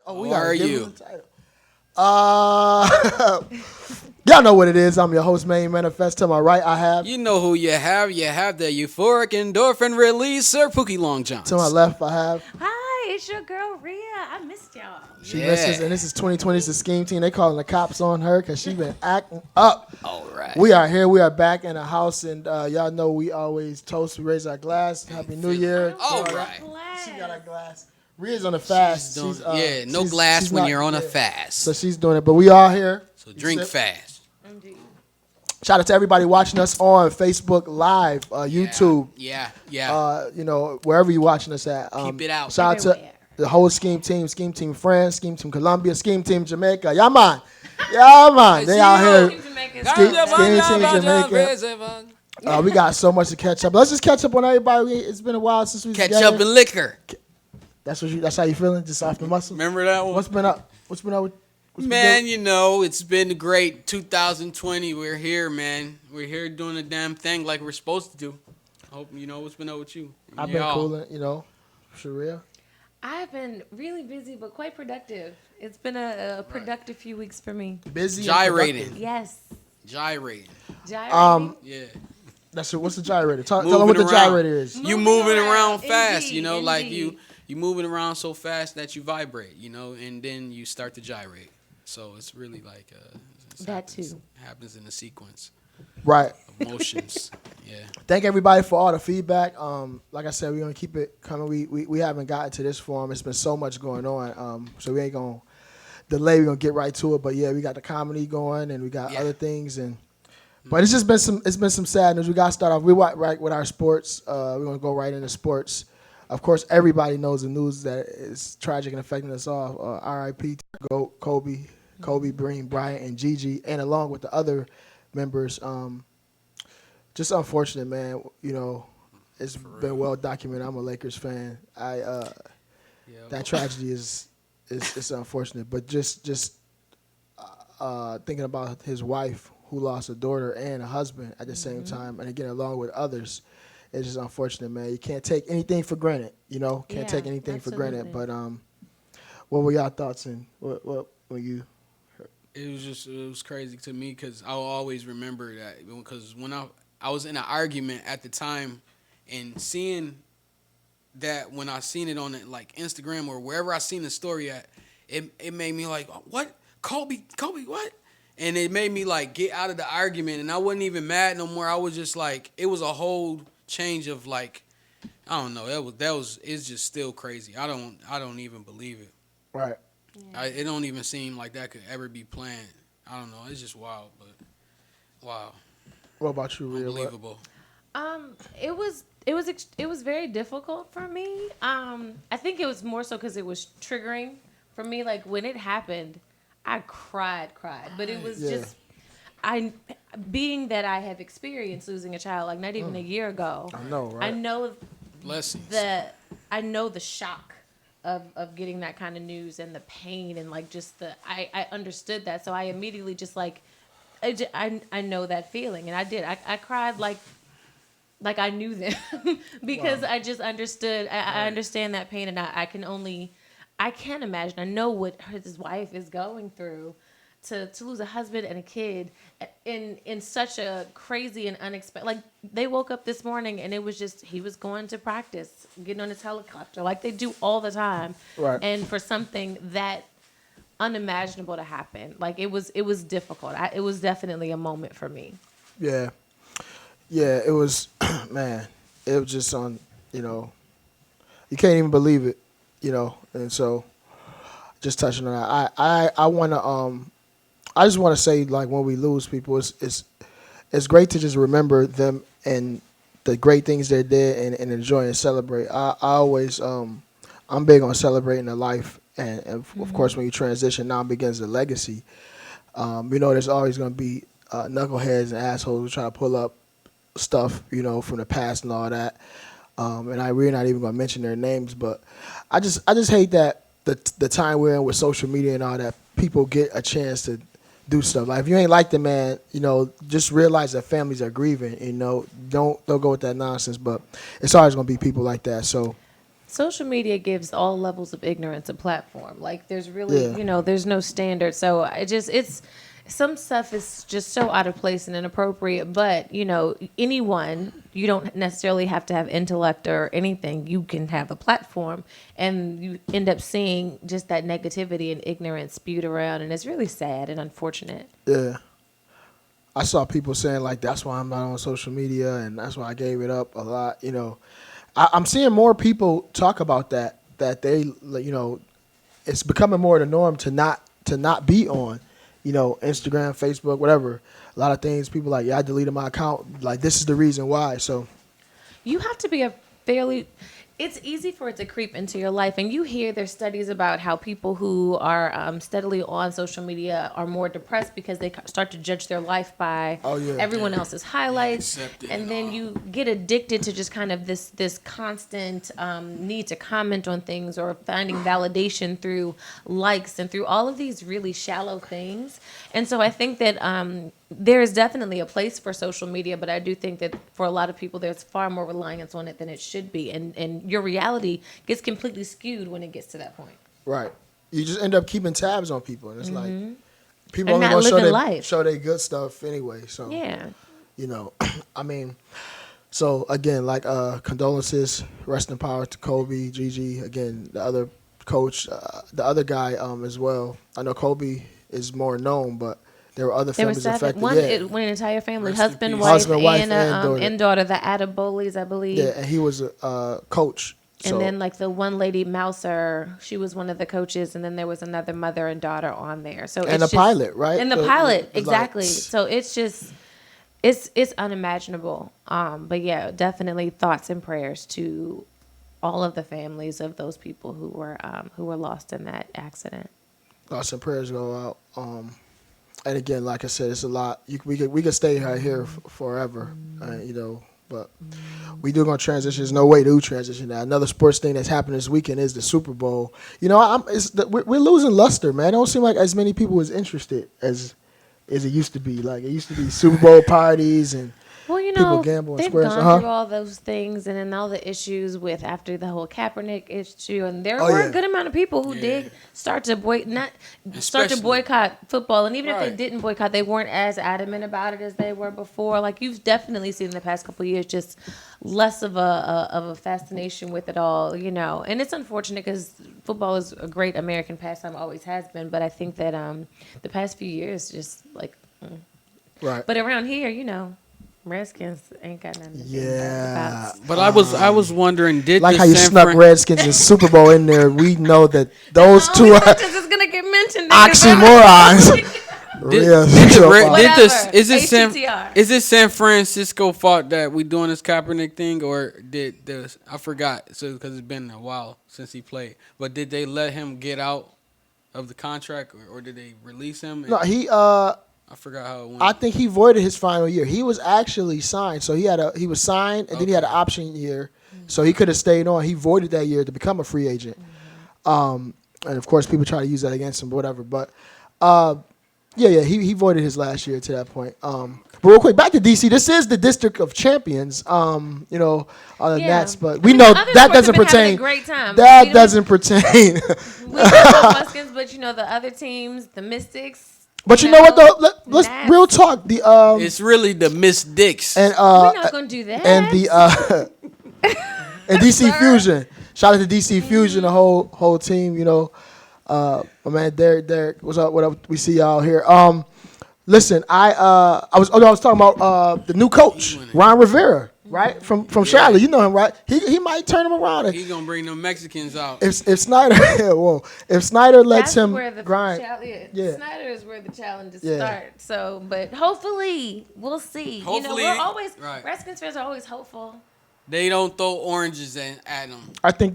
Oh, we Who are gotta give you? him the title. Y'all know what it is. I'm your host, Maine Manifest. To my right, I have. You know who you have. You have the euphoric endorphin releaser, Pookie Long Johns. To my left, I have. Hi, it's your girl Ria. I missed y'all. She misses, and this is 2020. It's the Skeam team. They calling the cops on her because she been acting up. All right. We are here. We are back in the house, and y'all know we always toast. We raise our glass. Happy New Year. All right. She got her glass. Ria's on a fast. No glass when you're on a fast. So she's doing it, but we all here. So drink fast. Indeed. Shout out to everybody watching us on Facebook Live, YouTube. Yeah. Wherever you're watching us at. Keep it out. Shout out to the whole Skeam team France, Skeam team Colombia, Skeam team Jamaica. Yeah, man. They out here. Skeam team Jamaica. We got so much to catch up. Let's just catch up on everybody. It's been a while since we catch up in liquor. That's how you feeling? Just off the muscle? Remember that one? What's been up? What's been up? Man, it's been a great 2020. We're here, man. We're here doing the damn thing like we're supposed to do. I hope what's been up with you. I've been cooling, Sharia. I've been really busy but quite productive. It's been a productive few weeks for me. Busy, gyrating. Yes. Gyrating. Yeah. What's the gyrator? Tell them what the gyrator is. You moving around fast, Indeed. like you moving around so fast that you vibrate, and then you start to gyrate. So it's really like happens in a sequence. Right. Of motions. Yeah. Thank everybody for all the feedback. Like I said, we're gonna keep it coming. We haven't gotten to this forum. It's been so much going on. So we ain't gonna delay. We're gonna get right to it. But yeah, we got the comedy going and we got other things but it's just been some sad news. We gotta start off. We went right with our sports. We're gonna go right into sports. Of course, everybody knows the news that is tragic and affecting us all. R.I.P. to Kobe, Bryant, and Gigi, and along with the other members. Just unfortunate, man. It's been well documented. I'm a Lakers fan. That tragedy is unfortunate. But just thinking about his wife who lost a daughter and a husband at the same time, and again along with others. It's just unfortunate, man. You can't take anything for granted, Can't take anything for granted. But what were y'all thoughts and what were you heard? It was crazy to me because I'll always remember that because when I was in an argument at the time and seeing that when I seen it on like Instagram or wherever I seen the story at, it made me like, what? Kobe, what? And it made me like get out of the argument and I wasn't even mad no more. I was just like, it was a whole change of like, I don't know. It's just still crazy. I don't even believe it. Right. Yeah. It don't even seem like that could ever be planned. I don't know. It's just wild, but wow. What about you, Ria? Unbelievable. It was very difficult for me. I think it was more so because it was triggering for me. Like when it happened, I cried, but it was just being that I have experienced losing a child like not even a year ago. I know, right? I know blessings. I know the shock of getting that kind of news and the pain and like just I understood that, so I immediately just like I know that feeling, and I did. I cried like I knew them because I just understood. I understand that pain, and I can't imagine. I know what his wife is going through to lose a husband and a kid in such a crazy and unexpected. Like they woke up this morning and it was just he was going to practice, getting on his helicopter like they do all the time, right? And for something that unimaginable to happen, like it was difficult. It was definitely a moment for me. Yeah, it was. Man, it was just on. You can't even believe it. And so just touching on that, I want to I just want to say, like, when we lose people, it's great to just remember them and the great things they did and enjoy and celebrate. I always I'm big on celebrating the life, and of course when you transition, now begins the legacy. There's always going to be knuckleheads and assholes who try to pull up stuff from the past and all that. And I really not even going to mention their names, but I just hate that the time we're in with social media and all that, people get a chance to do stuff. Like if you ain't like the man, just realize that families are grieving. Don't go with that nonsense. But it's always gonna be people like that. So social media gives all levels of ignorance a platform. Like there's really, Yeah. there's no standard. So it's some stuff is just so out of place and inappropriate. But anyone, you don't necessarily have to have intellect or anything. You can have a platform, and you end up seeing just that negativity and ignorance spewed around, and it's really sad and unfortunate. Yeah. I saw people saying like that's why I'm not on social media and that's why I gave it up a lot. I'm seeing more people talk about that they it's becoming more the norm to not be on, Instagram, Facebook, whatever. A lot of things people like, yeah, I deleted my account. Like this is the reason why. So You have to be it's easy for it to creep into your life. And you hear there's studies about how people who are steadily on social media are more depressed because they start to judge their life by everyone else's highlights. And then you get addicted to just kind of this constant need to comment on things or finding validation through likes and through all of these really shallow things. And so I think that there is definitely a place for social media, but I do think that for a lot of people, there's far more reliance on it than it should be. And your reality gets completely skewed when it gets to that point. right, you just end up keeping tabs on people, and it's like people And only not gonna living life. show their good stuff anyway. So Yeah. I mean, so again, like condolences, rest in power to Kobe, Gigi. Again, the other coach, the other guy as well. I know Kobe is more known, but there were other There were families seven. affected. One, yeah, an entire family, Rest in husband, peace. wife, Husband, wife, and, and and daughter, the Adebolis, I believe. yeah, and he was a coach. And So, then like the one lady, Mouser, she was one of the coaches, and then there was another mother and daughter on there. So and it's the pilot, right? And the So pilot, it's like- exactly. So it's just, it's unimaginable. But yeah, definitely thoughts and prayers to all of the families of those people who were lost in that accident. Thoughts and prayers go out. And again, like I said, it's a lot. We could stay right here forever, But we do gonna transition. There's no way to transition now. Another sports thing that's happened this weekend is the Super Bowl. We're losing luster, man. It don't seem like as many people was interested as it used to be. Like it used to be Super Bowl parties and Well, people gamble in they've squares. gone through all those things, and then all the issues with after the whole Kaepernick issue, and there were a good amount of people who did start to boycott football, and even if they didn't boycott, they weren't as adamant about it as they were before. Like you've definitely seen in the past couple of years, just less of a fascination with it all, And it's unfortunate because football is a great American pastime, always has been, but I think that the past few years just like, right. but around here, Redskins ain't got nothing to do Yeah. about. But I was wondering, did Like the how you San snuck Fran- Redskins and Super Bowl in there. We know that those two are is gonna get mentioned. oxymorons. Real Whatever. Is it HTTR. San Francisco fault that we doing this Kaepernick thing, or I forgot because it's been a while since he played, but did they let him get out of the contract, or did they release him? No, he I forgot how it went. I think he voided his final year. He was actually signed, so he was signed, and then he had an option year, so he could have stayed on. He voided that year to become a free agent, and of course, people try to use that against him, whatever. But he voided his last year to that point. But real quick, back to DC. This is the District of Champions, on the Nats, but we know that doesn't pertain. That doesn't pertain. We know Muskins, but the other teams, the Mystics. But you know what though? Let's real talk. It's really the Miss Dicks. And we're not gonna do that. And the and DC Fusion. Shout out to DC Fusion, the whole team. My man Derek, what's up? What up? We see y'all here. Listen, I was talking about the new coach, Ron Rivera, right from Charlotte. You know him, right? He might turn him around. He's gonna bring them Mexicans out. If Snyder, if Snyder lets him grind, Snyder is where the challenges start. So, but hopefully we'll see. Hopefully, we're always Redskins fans are always hopeful. They don't throw oranges at them. I think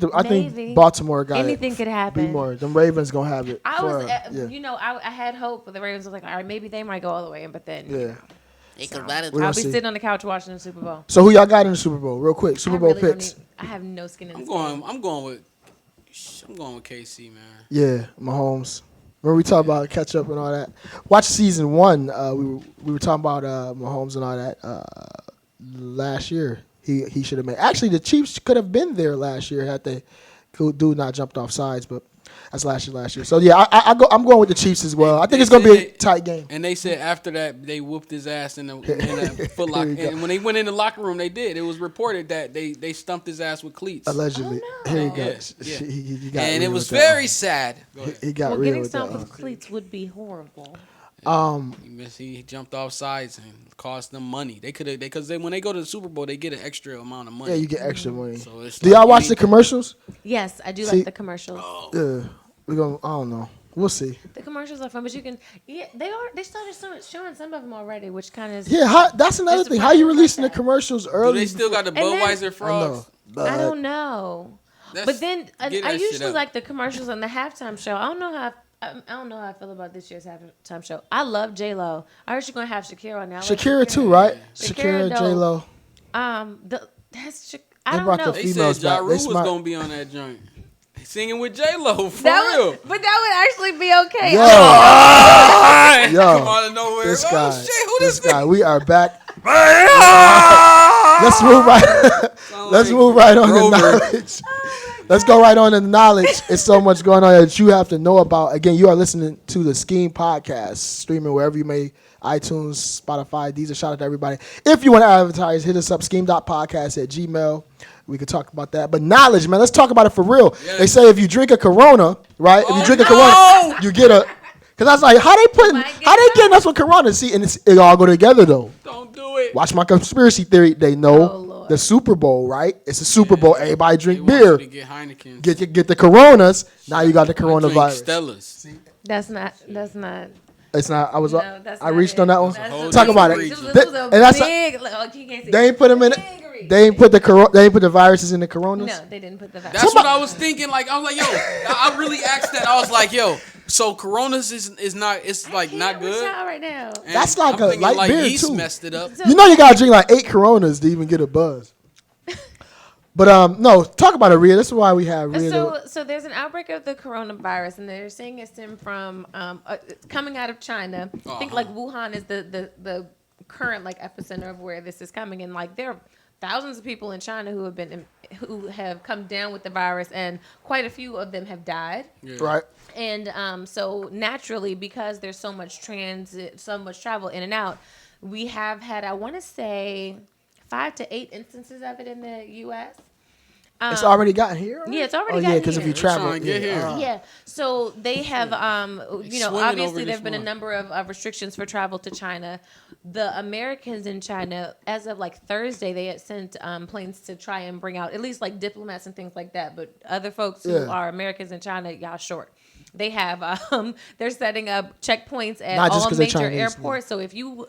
Baltimore got anything could happen. Be more. Them Ravens gonna have it. I had hope, but the Ravens was like, all right, maybe they might go all the way in, but then I'll be sitting on the couch watching the Super Bowl. So who y'all got in the Super Bowl? Real quick, Super Bowl picks. I have no skin in this. I'm going with KC, man. Yeah, Mahomes. Remember we talked about catch up and all that. Watch season 1. We were talking about Mahomes and all that last year. He should have made. Actually, the Chiefs could have been there last year had they dude not jumped off sides, but that's last year. So yeah, I'm going with the Chiefs as well. I think it's gonna be a tight game. And they said after that they whooped his ass in the Foot Locker. And when they went in the locker room, they did. It was reported that they stumped his ass with cleats. Allegedly. Oh, no. Here you go. Yeah. He got And real it was with that very one. sad. He got Well, real getting with stomped that with one. cleats would be horrible. He jumped off sides and cost them money. They could have because when they go to the Super Bowl, they get an extra amount of money. Yeah, you get extra money. So it's Do like y'all watch the anything. commercials? Yes, I do See- like the commercials. Yeah. We're gonna. I don't know. We'll see. The commercials are fun, but you can. Yeah, they started showing some of them already, which kind of. Yeah, that's another It's thing. How you surprising releasing the like that. commercials Do early? they still got the then- Budweiser I know. frogs? I don't know. But then Get I that shit usually up. like the commercials on the halftime show. I don't know how I feel about this year's halftime show. I love J-Lo. I heard she's gonna have Shakira on now. I like Shakira too, right? Shakira Shakira, J Lo. I don't brought know. the They females said Ja back. Rule They was smart. gonna be on that joint, singing with J Lo for That real. but that would actually be okay. Yo, Come out of nowhere. this Oh guy, shit, who this this guy. We are back. nigga? Let's move right. Let's like move right on the Grover. knowledge. Let's go right on to the knowledge. It's so much going on that you have to know about. Again, you are listening to the Skeam podcast, streaming wherever you may, iTunes, Spotify. These are shout out to everybody. If you want to advertise, hit us up, scheme.podcast@gmail. We could talk about that. But knowledge, man, let's talk about it for real. Yeah. They say if you drink a Corona, right? If you drink a Corona, you get a. Because I was like, how they getting us with Corona? See, and it all go together though. Don't do it. Watch my conspiracy theory. They know Oh, Lord. the Super Bowl, right? It's a Super Bowl. Everybody They drink want you beer. to get Heineken. Get the Coronas. Now you got the I drink coronavirus. Stellas. That's not. It's not. I Not reached it. on that one. That's whole Talk about it. different This was a And that's big. Look, you can't see they ain't put them in it. big reach. They ain't put the viruses in the Coronas. No, they didn't put the vaccine. That's what I was thinking. Like I was like, yo, I really asked that. I was like, yo, so Coronas is not. It's like not good. Right now. And That's like I'm a thinking light like beer, yeast too. messed it up. You know you gotta drink like 8 Coronas to even get a buzz. But no, talk about it, Ria. This is why we have Ria. So there's an outbreak of the coronavirus, and they're saying it stemmed from coming out of China. I think like Wuhan is the current like epicenter of where this is coming, and like there are thousands of people in China who have come down with the virus, and quite a few of them have died. Yeah. Right. And so naturally, because there's so much transit, so much travel in and out, we have had, I want to say, 5 to 8 instances of it in the U.S. It's already gotten here. Yeah, it's already Oh yeah, gotten because if here. you They're travel, trying to get here. Yeah, so they have, swimming over obviously there this have been a one. number of restrictions for travel to China. The Americans in China, as of like Thursday, they had sent planes to try and bring out at least like diplomats and things like that. But other folks who Yeah. are Americans in China, y'all short. They have they're setting up checkpoints at Not just all 'cause they're major Chinese, airports. So if you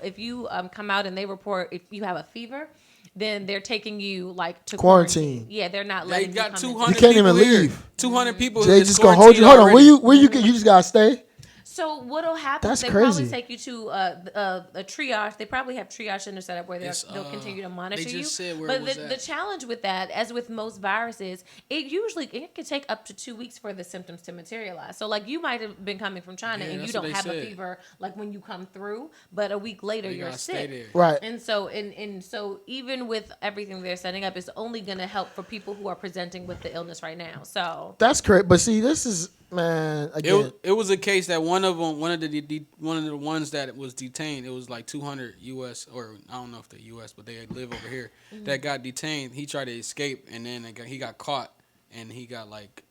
come out and they report if you have a fever, then they're taking you like to Quarantine. Yeah, they're not They letting you got come 200 in. You can't people even here. leave. 200 people. They is just gonna hold you. Hold on, quarantined where you just gotta stay. So what'll happen? That's They crazy. probably take you to a triage. They probably have triage centers set up where they'll continue to monitor they you. just said where But it was the at. challenge with that, as with most viruses, it can take up to 2 weeks for the symptoms to materialize. So like you might have been coming from China Yeah, and you that's what don't they have a said. fever like when you come through, but a week later You you're gotta stay sick. there. Right. And so even with everything they're setting up, it's only going to help for people who are presenting with the illness right now. So That's correct. But see, this is man again. It was a case that one of the ones that was detained. It was like 200 U.S. or I don't know if they're U.S. but they live over here that got detained. He tried to escape and then he got caught and he got like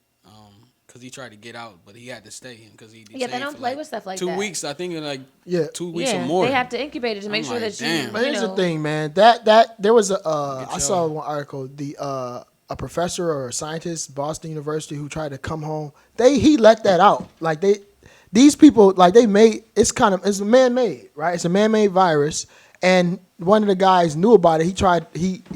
because he tried to get out but he had to stay because he detained yeah, they don't for, play like, with stuff like 2 that. weeks. I think in like Yeah. 2 weeks yeah, or more. they have to incubate it to make I'm sure like, that you. damn. But you here's know, the thing, man. That there was I your- saw one article. A professor or a scientist, Boston University, who tried to come home. He let that out. Like these people, like it's man made, right? It's a man made virus, and one of the guys knew about it.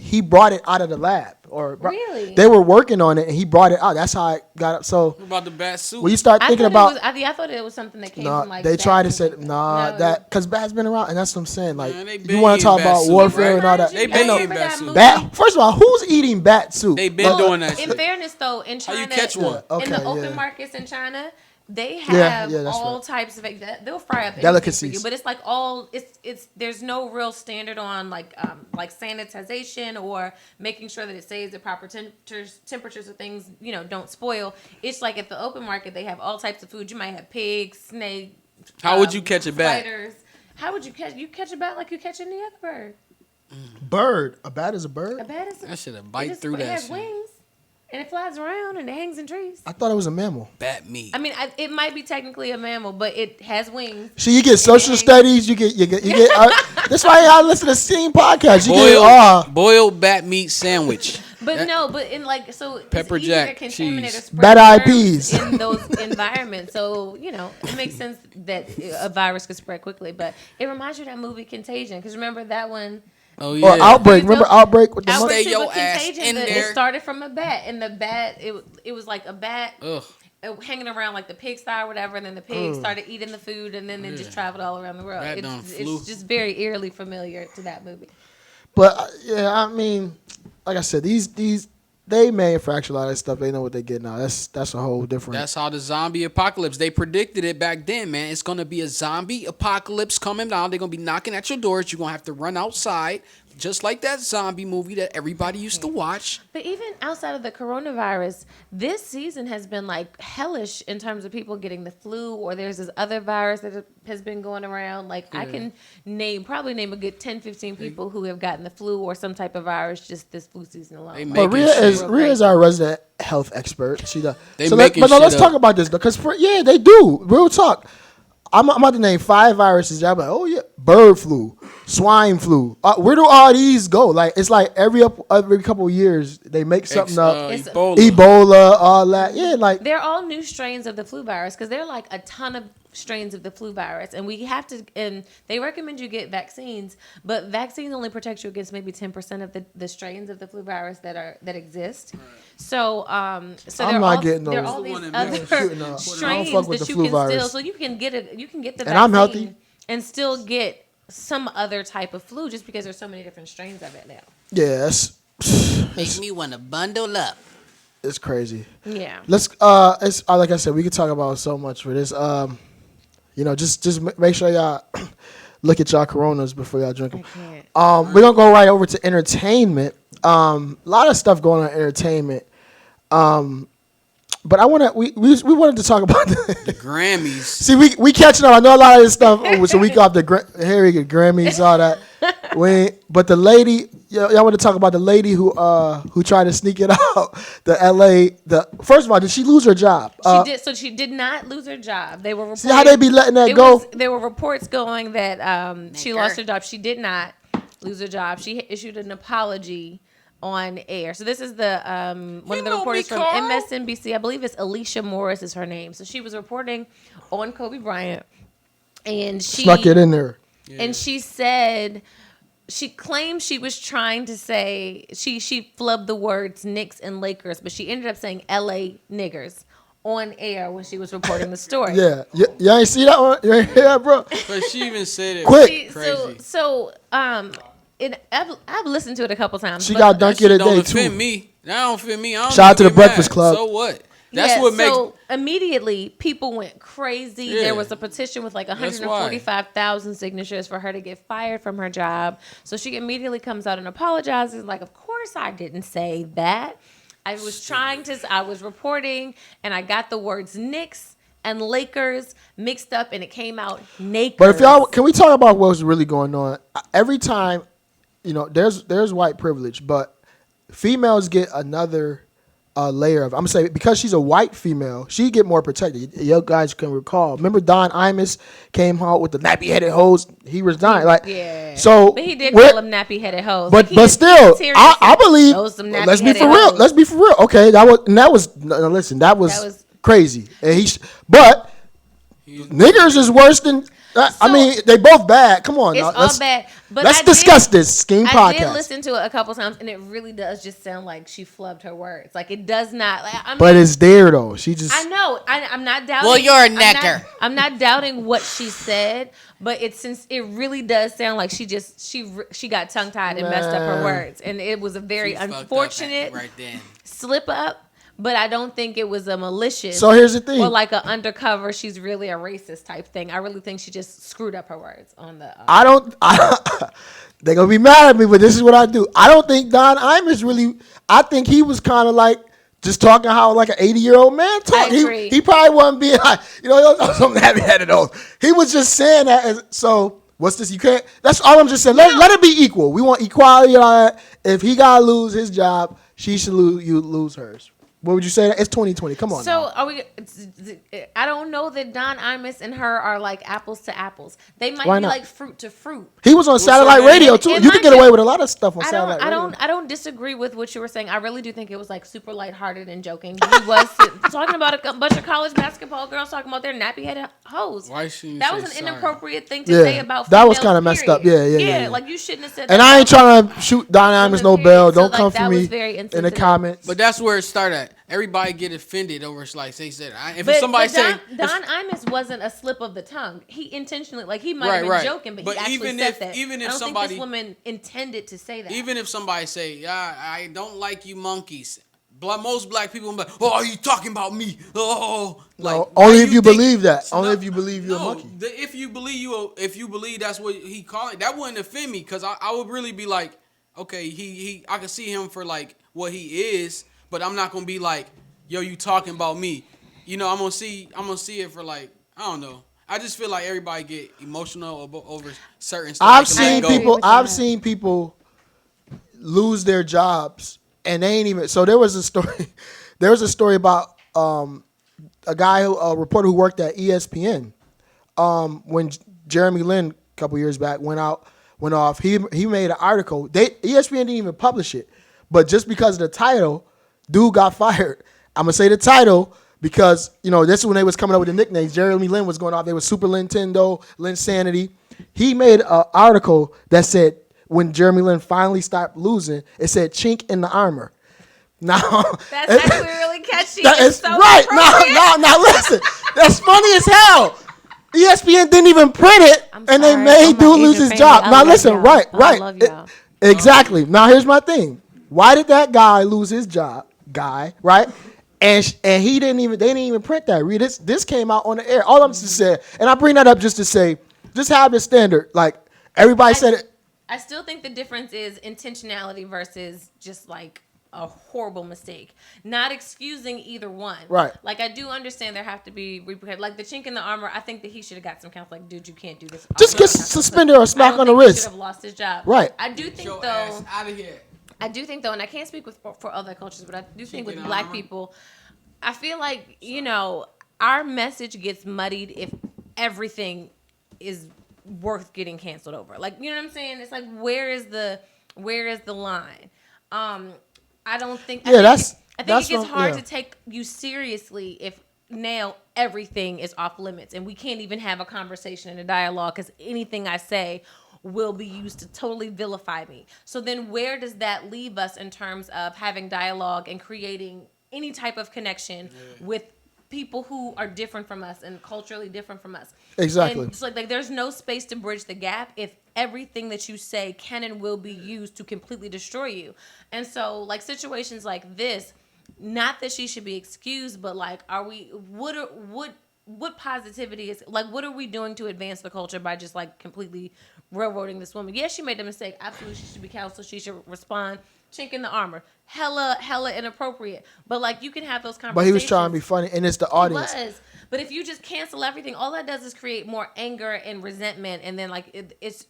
He brought it out of the lab, or Really? they were working on it, and he brought it out. That's how it got up. So What about the bat suit? when you start thinking about I thought it was something that came from like. they tried to bats say and things like that because bats been around, and that's what I'm saying. Like Man, they you been want to talk eating bat about soup, warfare right? and all that. They Ain't been no- eating bat soup. bat. First of all, who's eating bat soup? They been doing that In shit. fairness, though, in How China, you catch one? Okay, in the open yeah. markets in China, They have that's all right. types of they'll fry up anything for Delicacies. you, but it's like all it's there's no real standard on like sanitization or making sure that it stays at proper temperatures so things don't spoil. It's like at the open market they have all types of food. You might have pigs, snake. How would you catch a bat? Spiders. How would you catch a bat like you catch any other bird? Bird. A bat is a bird? A bat is I should have bite through it that has shit. wings and it flies around and it hangs in trees. I thought it was a mammal. Bat meat. I mean, it might be technically a mammal, but it has wings. So you get social studies, you get that's why I listen to Skeam podcast. You boiled bat meat sandwich. But but in Pepper it's jack, easier to contaminate cheese. or spread Bad eyed germs peas. in those environments. So it makes sense that a virus could spread quickly. But it reminds you of that movie Contagion, because remember that one. Oh yeah. Or Outbreak. Remember Outbreak with the Outbreak Stay too, your but ass Contagion, in it there. started from a bat, and the bat it was like a bat. Ugh. Hanging around like the pigsty or whatever, and then the pigs started eating the food, and then it just traveled all around the world. That done flew. It's just very eerily familiar to that movie. But I mean, like I said, these they manufacture a lot of this stuff. They know what they get now. That's a whole different. That's how the zombie apocalypse. They predicted it back then, man. It's gonna be a zombie apocalypse coming down. They're gonna be knocking at your doors. You're gonna have to run outside. Just like that zombie movie that everybody used to watch. But even outside of the coronavirus, this season has been like hellish in terms of people getting the flu, or there's this other virus that has been going around. Like I can probably name a good 10, 15 people who have gotten the flu or some type of virus just this flu season alone. They But making Ria is our resident health expert. She does. They So making but no, let's shit talk up. about this though, because they do. Real talk. I'm about to name 5 viruses. I'm like, oh yeah, bird flu, swine flu. Where do all these go? Like it's like every couple of years they make something up. Ebola, all that. Yeah, like they're all new strains of the flu virus because they're like a ton of strains of the flu virus, and we have to. And they recommend you get vaccines, but vaccines only protect you against maybe 10% of the strains of the flu virus that exist. So, I'm not getting those. there are all these other I strains don't fuck with that the you flu can virus. still. So you can get the vaccine, And I'm healthy. and still get some other type of flu just because there's so many different strains of it now. Yeah, Make me want to bundle up. it's crazy. Yeah. Let's it's like I said, we could talk about so much for this. Just make sure y'all look at y'all Coronas before y'all drink them. We're gonna go right over to entertainment. A lot of stuff going on in entertainment. But we wanted to talk about The Grammys. See, we catching up. I know a lot of this stuff was a week off the Grammys, all that. But the lady, y'all want to talk about the lady who tried to sneak it out. The L.A. First of all, did she lose her job? She did. So she did not lose her job. They were reporting, see how they be letting that go. There were reports going that she lost her job. She did not lose her job. She issued an apology on air. So this is the one of the reporters from MSNBC. I believe it's Alicia Morris is her name. So she was reporting on Kobe Bryant, and she Snuck it in there. And she said, she claimed she was trying to say, she flubbed the words Knicks and Lakers, but she ended up saying LA niggers on air when she was reporting the story. Yeah. Y'all ain't see that one? You ain't hear that, bro? But she even said it Quick. crazy. I've listened to it a couple times. She got dunked today, don't too. offend me. That don't offend me. I don't Shout out to get the Breakfast mad. Club. So what? That's what makes. So immediately people went crazy. Yeah. There was a petition with like 145,000 signatures for her to get fired from her job. So she immediately comes out and apologizes. Like, of course I didn't say that. I was reporting and I got the words Knicks and Lakers mixed up and it came out naked. But can we talk about what's really going on? Every time, there's white privilege, but females get another layer of. I'm gonna say because she's a white female, she get more protected. You guys can recall. Remember Don Imus came out with the nappy headed hose. He resigned. Yeah. So but he did call them nappy headed hoes. But still, I believe. Let's be for real. Hoes. Let's be for real. Okay, that was crazy. And but niggers is worse than. I mean, they both bad. Come on, it's all bad. But let's discuss this Skeam podcast. I did listen to it a couple times, and it really does just sound like she flubbed her words. Like it does not. But it's there though. She just. I know. I'm not doubting. Well, you're a necker. I'm not doubting what she said, but since it really does sound like she got tongue tied and messed up her words, and it was a very unfortunate right then. slip up. but I don't think it was a malicious. So here's the thing. Or like an undercover, she's really a racist type thing. I really think she just screwed up her words on the. They're going to be mad at me, but this is what I do. I don't think Don Imus really, I think he was kind of like, just talking how like an 80-year-old man talk. He probably wasn't being like, something heavy-headed though. He was just saying that. So what's this? You can't. That's all I'm just saying. Let it be equal. We want equality. If he gotta lose his job, she should lose hers. What would you say? It's 2020. Come on. So now. are we? I don't know that Don Imus and her are like apples to apples. They might Why be not? like fruit to fruit. He was on satellite radio too. You can get away with a lot of stuff on satellite radio. I don't disagree with what you were saying. I really do think it was like super lighthearted and joking. He was talking about a bunch of college basketball girls talking about their nappy-headed hoes. Why shouldn't you that say was an sorry? Inappropriate thing to say about. That was kind of messed up. Yeah. Like you shouldn't have said. And that I ain't trying to shoot Don Imus no bell. Don't come for me very in the comments. But that's where it started at. Everybody get offended over like they said. If But somebody say Don Imus wasn't a slip of the tongue. He intentionally, like he might have been joking, but he actually said that. Even if I don't somebody, think this woman intended to say that. Even if somebody say, "Yeah, I don't like you monkeys," most black people be like, "Oh, are you talking about me?" Oh, like no, only if you believe that. Only if you believe you're a monkey. If you believe that's what he called it, that wouldn't offend me because I would really be like, okay, I can see him for like what he is. But I'm not gonna be like, yo, you talking about me. I'm gonna see it for like, I don't know. I just feel like everybody get emotional over certain stuff. I've seen people lose their jobs and they ain't even. So there was a story. There was a story about a reporter who worked at ESPN. When Jeremy Lin a couple years back went off. He made an article. ESPN didn't even publish it, but just because of the title. Dude got fired. I'm going to say the title because, this is when they was coming up with the nicknames. Jeremy Lin was going off. They were Super Nintendo, Linsanity. He made an article that said when Jeremy Lin finally stopped losing, it said chink in the armor. Now that's actually really catchy. It's so right. Now listen. That's funny as hell. ESPN didn't even print it, and they made dude lose his job. Now listen, right. I love y'all. Exactly. Now here's my thing. Why did that guy lose his job? Right? And they didn't even print that. Read this came out on the air. All I'm just saying, and I bring that up just to say, just have the standard. Like everybody said it. I still think the difference is intentionality versus just like a horrible mistake. Not excusing either one. Right. Like I do understand there have to be repercussions. Like the chink in the armor, I think that he should have got some counsel. Like, dude, you can't do this. Just get suspended or smack on the wrist. He should have lost his job. Right. I do think Your though. ass out of here. I do think though, and I can't speak for other cultures, but I do think with black people, I feel like our message gets muddied if everything is worth getting canceled over. Like, you know what I'm saying? It's like where is the line? I don't think. I think it gets hard to take you seriously if now everything is off limits and we can't even have a conversation and a dialogue because anything I say will be used to totally vilify me. So then where does that leave us in terms of having dialogue and creating any type of connection with people who are different from us and culturally different from us? Exactly. And it's like there's no space to bridge the gap if everything that you say can and will be used to completely destroy you. And so like situations like this, not that she should be excused, but like what positivity is like what are we doing to advance the culture by just like completely railroading this woman? Yes, she made a mistake. Absolutely, she should be counseled. She should respond. Chink in the armor. Hella inappropriate. But like you can have those conversations. But he was trying to be funny, and it's the audience. He was. But if you just cancel everything, all that does is create more anger and resentment, and then like it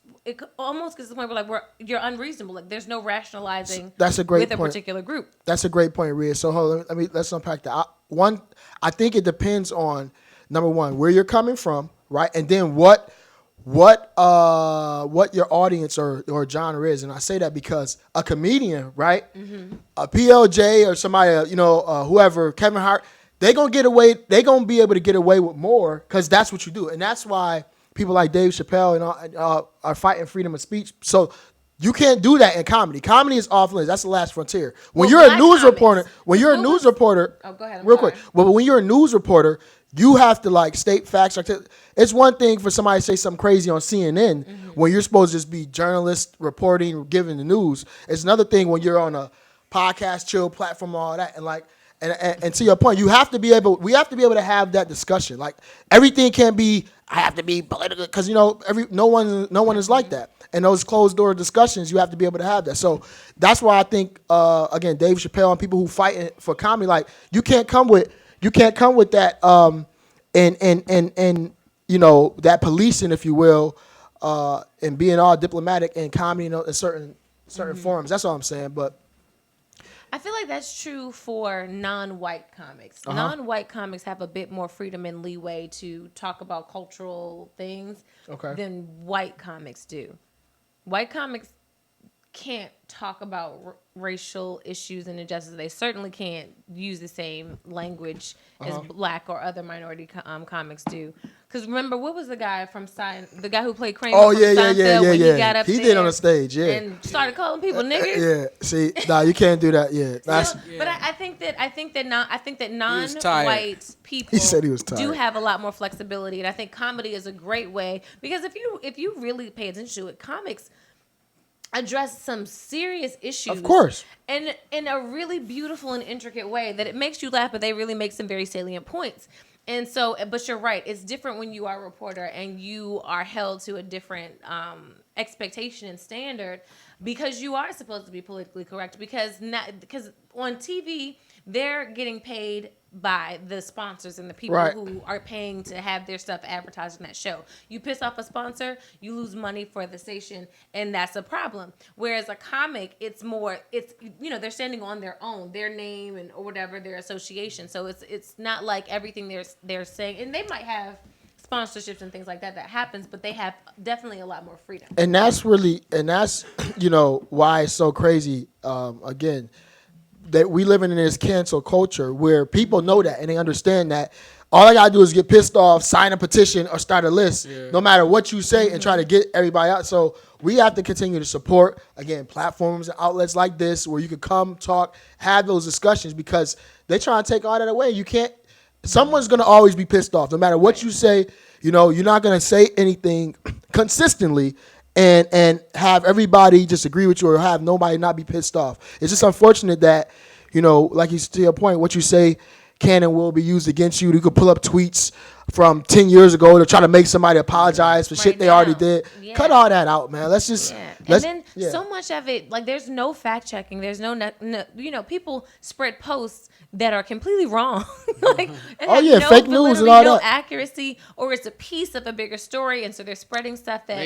almost gets to the point where like you're unreasonable. Like there's no rationalizing. That's a great with point. A particular group. That's a great point, Ria. So hold on, let's unpack that. I think it depends on number one where you're coming from, right, and then what your audience or genre is. And I say that because a comedian, right, a PLJ or somebody, whoever, Kevin Hart, they're going to be able to get away with more because that's what you do. And that's why people like Dave Chappelle and are fighting freedom of speech. So you can't do that in comedy. Comedy is off limits. That's the last frontier. When you're a news reporter, oh, go ahead. Real quick. But when you're a news reporter, you have to like state facts. It's one thing for somebody to say something crazy on CNN when you're supposed to just be journalist reporting, giving the news. It's another thing when you're on a podcast, chill platform, all that. And like And to your point, we have to be able to have that discussion. Like everything can't be, I have to be political, because no one is like that. And those closed door discussions, you have to be able to have that. So that's why I think again, Dave Chappelle and people who fight for comedy, like you can't come with that and that policing, if you will, and being all diplomatic in comedy in certain forums. That's all I'm saying. But I feel like that's true for non-white comics. Non-white comics have a bit more freedom and leeway to talk about cultural things than white comics do. White comics can't talk about racial issues and injustice. They certainly can't use the same language as black or other minority comics do. Because remember, what was the guy from the guy who played Kramer? Oh from Seinfeld, when he got up he there did on the stage, and started calling people niggers. Yeah, see, nah, you can't do that. Yeah, But I think that non-white people He said he was tired. do have a lot more flexibility, and I think comedy is a great way, because if you really pay attention to it, comics address some serious issues, of course, and in a really beautiful and intricate way that it makes you laugh, but they really make some very salient points. And so, but you're right, it's different when you are a reporter and you are held to a different expectation and standard, because you are supposed to be politically correct, because on TV they're getting paid by the sponsors and the people who are paying to have their stuff advertised in that show. You piss off a sponsor, you lose money for the station, and that's a problem. Whereas a comic, it's they're standing on their own, their name and or whatever, their association. So it's not like everything they're saying, and they might have sponsorships and things like that happens, but they have definitely a lot more freedom. And that's why it's so crazy. Again, that we living in this cancel culture where people know that and they understand that all I gotta do is get pissed off, sign a petition, or start a list, no matter what you say, and try to get everybody out. So we have to continue to support, again, platforms and outlets like this where you can come, talk, have those discussions, because they try to take all that away. You can't. Someone's gonna always be pissed off, no matter what you say. You're not gonna say anything consistently and have everybody just agree with you, or have nobody not be pissed off. It's just unfortunate that, like to your point, what you say can and will be used against you. You could pull up tweets from 10 years ago to try to make somebody apologize for shit they already did. Yeah. Cut all that out, man. Let's just... Yeah. So much of it, like, there's no fact checking. There's no people spread posts that are completely wrong. Like, fake news and all no that. accuracy, or it's a piece of a bigger story, and so they're spreading stuff that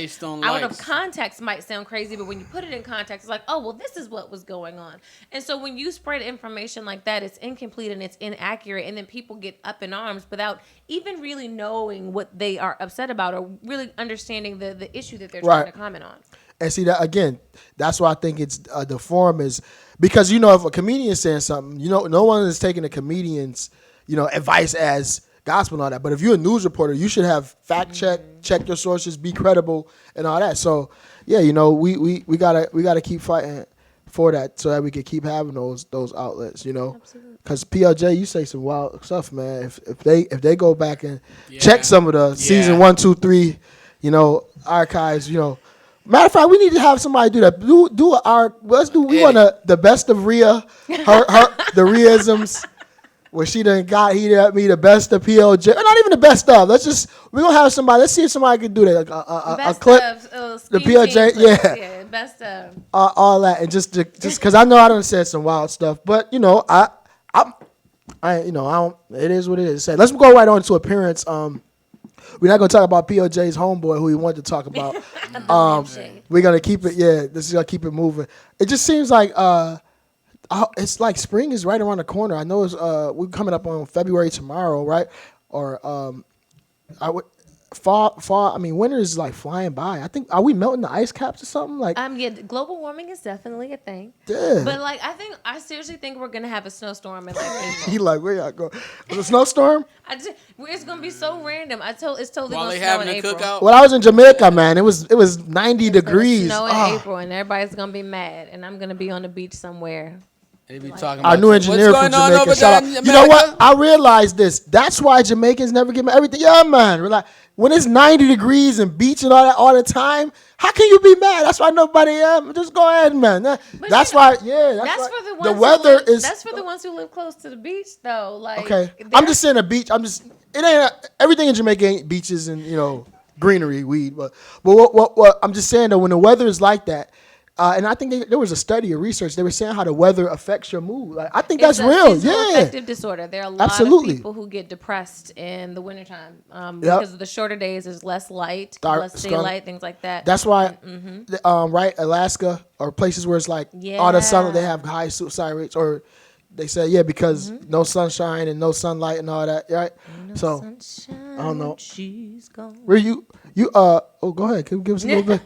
out of context might sound crazy, but when you put it in context, it's like, oh, well, this is what was going on. And so when you spread information like that, it's incomplete and it's inaccurate, and then people get up in arms without even really knowing what they are upset about, or really understanding the issue that they're trying to comment on. And see that again, that's why I think it's the forum is, because if a comedian is saying something, no one is taking the comedian's advice as gospel and all that. But if you're a news reporter, you should have fact check your sources, be credible and all that. So yeah, we gotta keep fighting for that so that we can keep having those outlets. Because PLJ, you say some wild stuff, man. If they go back and check some of the season 1, 2, 3, archives, Matter of fact, we need to have somebody do that. We want the best of Ria, the Riaisms, where he got me the best of PLJ. Or not even the best of. We're gonna have somebody. Let's see if somebody can do that. A clip, the PLJ, best of all that, and just because I know I done said some wild stuff, but I don't. It is what it is. Let's go right on to appearance. We're not going to talk about PLJ's homeboy, who we wanted to talk about. We're going to keep it, this is going to keep it moving. It just seems like it's like spring is right around the corner. I know we're coming up on February tomorrow, right? Or fall. I mean, winter is like flying by. I think, are we melting the ice caps or something? Like, global warming is definitely a thing. Yeah. But like, I seriously think we're gonna have a snowstorm in like April. He like, where y'all go? A snowstorm? It's gonna be so random. It's totally while gonna they snow having in a April. cookout. When I was in Jamaica, man, it was 90 degrees. Snow in April, and everybody's gonna be mad, and I'm gonna be on the beach somewhere. They be Like, talking Our about new engineer from what's going on Jamaica. over Shout there out. in You know what? America? I realized this. That's why Jamaicans never get everything. Yeah, man. We're like, when it's 90 degrees and beach and all that all the time, how can you be mad? That's why nobody. Just go ahead, man. That's why. Yeah, that's why for the ones the who weather live, is. That's for the ones who live close to the beach, though. Like, Okay, I'm they're- just saying a beach. It ain't everything in Jamaica ain't beaches and greenery, weed. But what I'm just saying that when the weather is like that, and I think there was a study or research. They were saying how the weather affects your mood. Like I think It's that's a real. seasonal Yeah, affective disorder. There are a lot Absolutely. of people who get depressed in the wintertime Yep. because of the shorter days. There's less light, Dark, less sun. daylight, things like that. that's why. Right, Alaska or places where it's like all the sun, they Yeah. have high suicide rates. Or they say because no sunshine and no sunlight and all that. Right. So Sunshine, I don't know. she's gone. where you go ahead. Give us a little bit.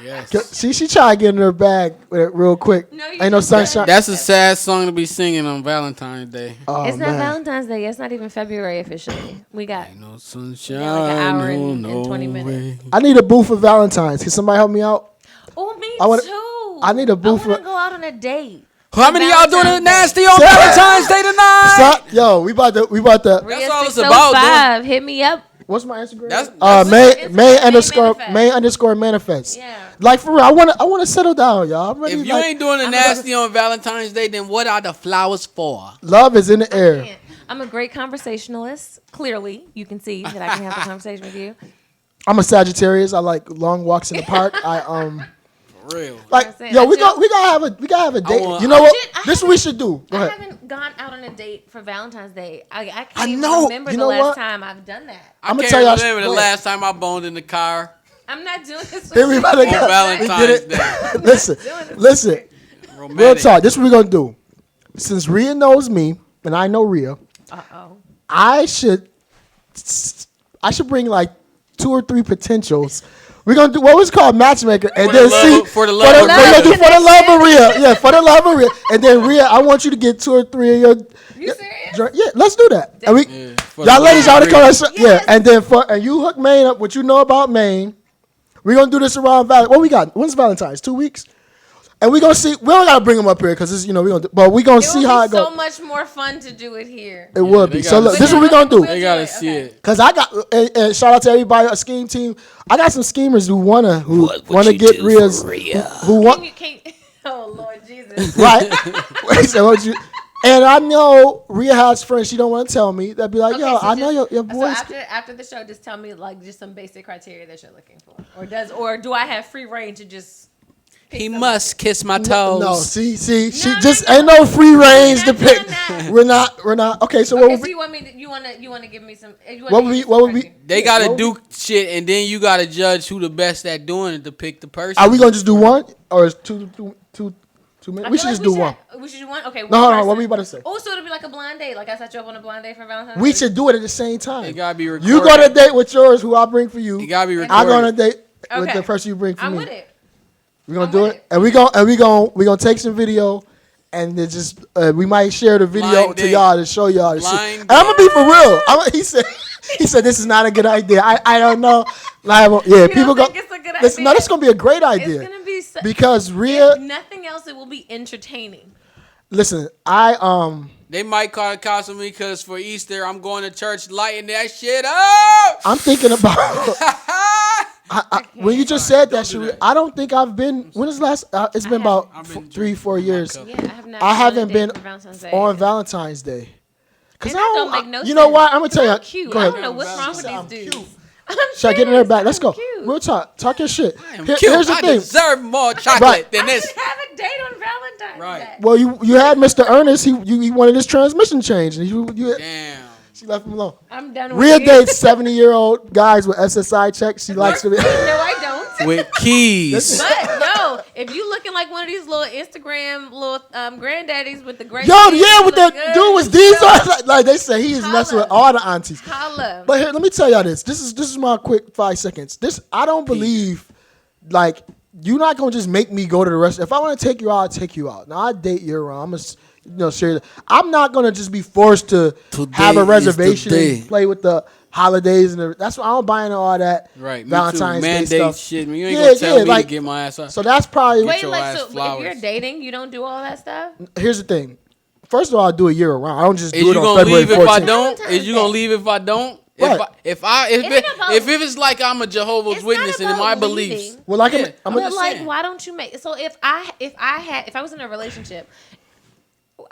Yes. She try to get in her bag real quick. No, you Ain't no just said- sunshine. That's a sad song to be singing on Valentine's Day. Oh, It's not man. Valentine's Day. It's not even February officially. We got Ain't no sunshine. like an hour and no 20 minutes. way. I need a booth for Valentine's. Can somebody help me out? Oh, me I wanna- too. I need a booth I want for- to go out on a date. How many of y'all doing it Valentine's Day. nasty on Valentine's Day tonight? Stop. Yo, we about to. That's all it's about, 605. Hit me up. What's my Instagram? That's- May Instagram, May May underscore manifest. Yeah. Like for real, I wanna settle down, y'all. I'm ready. If you like, ain't doing the nasty on Valentine's Day, then what are the flowers for? love is in the air. I'm a great conversationalist. Clearly, you can see that I can have a conversation with you. I'm a Sagittarius. I like long walks in the park. For real. Like I'm saying, yo, I we chill. gotta have a date. want- You know what? I This is what we should do. Go I ahead. haven't gone out on a date for Valentine's Day. I can't I even know. remember You the know last what? time I've done that. I I'ma can't tell y'all- remember the go ahead. last time I boned in the car. I'm not doing this. Here we about to On go. Valentine's We get it. Day. Listen. Real Romantic. talk. This is what we're gonna do. Since Ria knows me and I know Ria, Uh-oh. I should bring like 2 or 3 potentials. We're gonna do what was called matchmaker, and For then the love see of- for the for love the, of we're gonna do Ria. for the love of Ria. Yeah, for the love of Ria, and then Ria, I want you to get 2 or 3 of your. You serious? Yeah, let's do that. And we, Yeah, for the y'all ladies, y'all love to of come. Ria. Yeah, and then and you hook Maine up what you know about Maine. We're gonna do this around What we got? When's Valentine's? 2 weeks. And we're gonna see. We don't gotta bring them up here because it's we gonna. But we gonna It see would how be it goes. so much more fun to do it here. It would they be. So gotta look, see this is what we're gonna do. They gotta see Okay. it. Cause I got and shout out to everybody, a Skeam team. I got some schemers who wanna get Ria's who want Can you, oh Lord Jesus. right. Wait, so what you? And I know Ria has friends she don't want to tell me. That be like, Okay, yo, so I know just- your So boys. after the show, just tell me like just some basic criteria that you're looking for, or do I have free reign to just? pick He somebody? must kiss my toes. No, see, she No, just no, ain't no free range to We're not pick. doing that. We're not. Okay, so Okay, what would so be? you want me? You want to give me some? What would be? They gotta What do shit, and then you gotta judge who the best at doing it to pick the person. Are we gonna just do one or is two minutes? We should just do one. We should do one. Okay. No, hold on. What were you about to say? Oh, so it'll be like a blind date. Like I set you up on a blind date for Valentine's. We Day? should do it at the same time. It gotta be recorded. You go on a date with yours, who I bring for you. It gotta be recorded. I go on a date with Okay. the person you bring for I'm me. with it. We're gonna I'm do with it, it. and we gonna take some video, and then just we might share the video Blind to date. y'all to show y'all the shit. Blind And I'm gonna be for real. He said this is not a good idea. I don't know. Like, yeah, You people don't go. think it's a good Listen, no, idea? this is gonna be a great idea It's gonna be because Ria. if nothing else, it will be entertaining. Listen, They might call it cost me because for Easter I'm going to church lighting that shit up. I'm thinking about. When you just said that, Don't do Sheree, that. I don't think I've been. When is the last? It's been about I've been 3-4 years cup. Yeah, I have not. I been on a haven't date been for Valentine's Day. on Valentine's Day. Cause And I that don't. don't make no you know sense. what? I'm gonna tell you. I'm cute. Go I ahead. don't know what's wrong with I'm these cute. dudes. Should I get in her back? I'm Let's go. cute. Real talk your shit. I am Here- cute. Here's the I thing. deserve more chocolate Right. than I this. should have a date on Valentine's Right. Day. Well, you had Mr. Ernest. He wanted his transmission changed, and you Damn. she left him alone. I'm done with Ria you. dates 70-year-old guys with SSI checks. She likes to be. No, I don't. With keys. But no, if you looking like one of these little Instagram little granddaddies with the great Yo, yeah, with the dude was these like they say he is messing with all the aunties. Holla. But here, let me tell y'all this. This is my quick 5 seconds. This I don't believe, like you're not gonna just make me go to the restaurant. If I want to take you out, I'll take you out. Now I date year round. serious. I'm not gonna just be forced to have a reservation and play with the holidays that's why I don't buy into all that Right, me Valentine's too. Day Mandate stuff. shit. You ain't gonna tell me like, to get my ass up. So that's probably Wait, your like, ass so if flowers. you're dating, you don't do all that stuff? here's the thing. First of all, I do it year round. I don't just Is do you it on gonna February leave if I 14th. don't? Valentine's Is you gonna Day. leave if I don't? Right. If It it's like I'm a Jehovah's It's Witness not and in my about beliefs. leaving. Well, like Yeah, I'm but But just like, saying. why don't you make? So if I was in a relationship,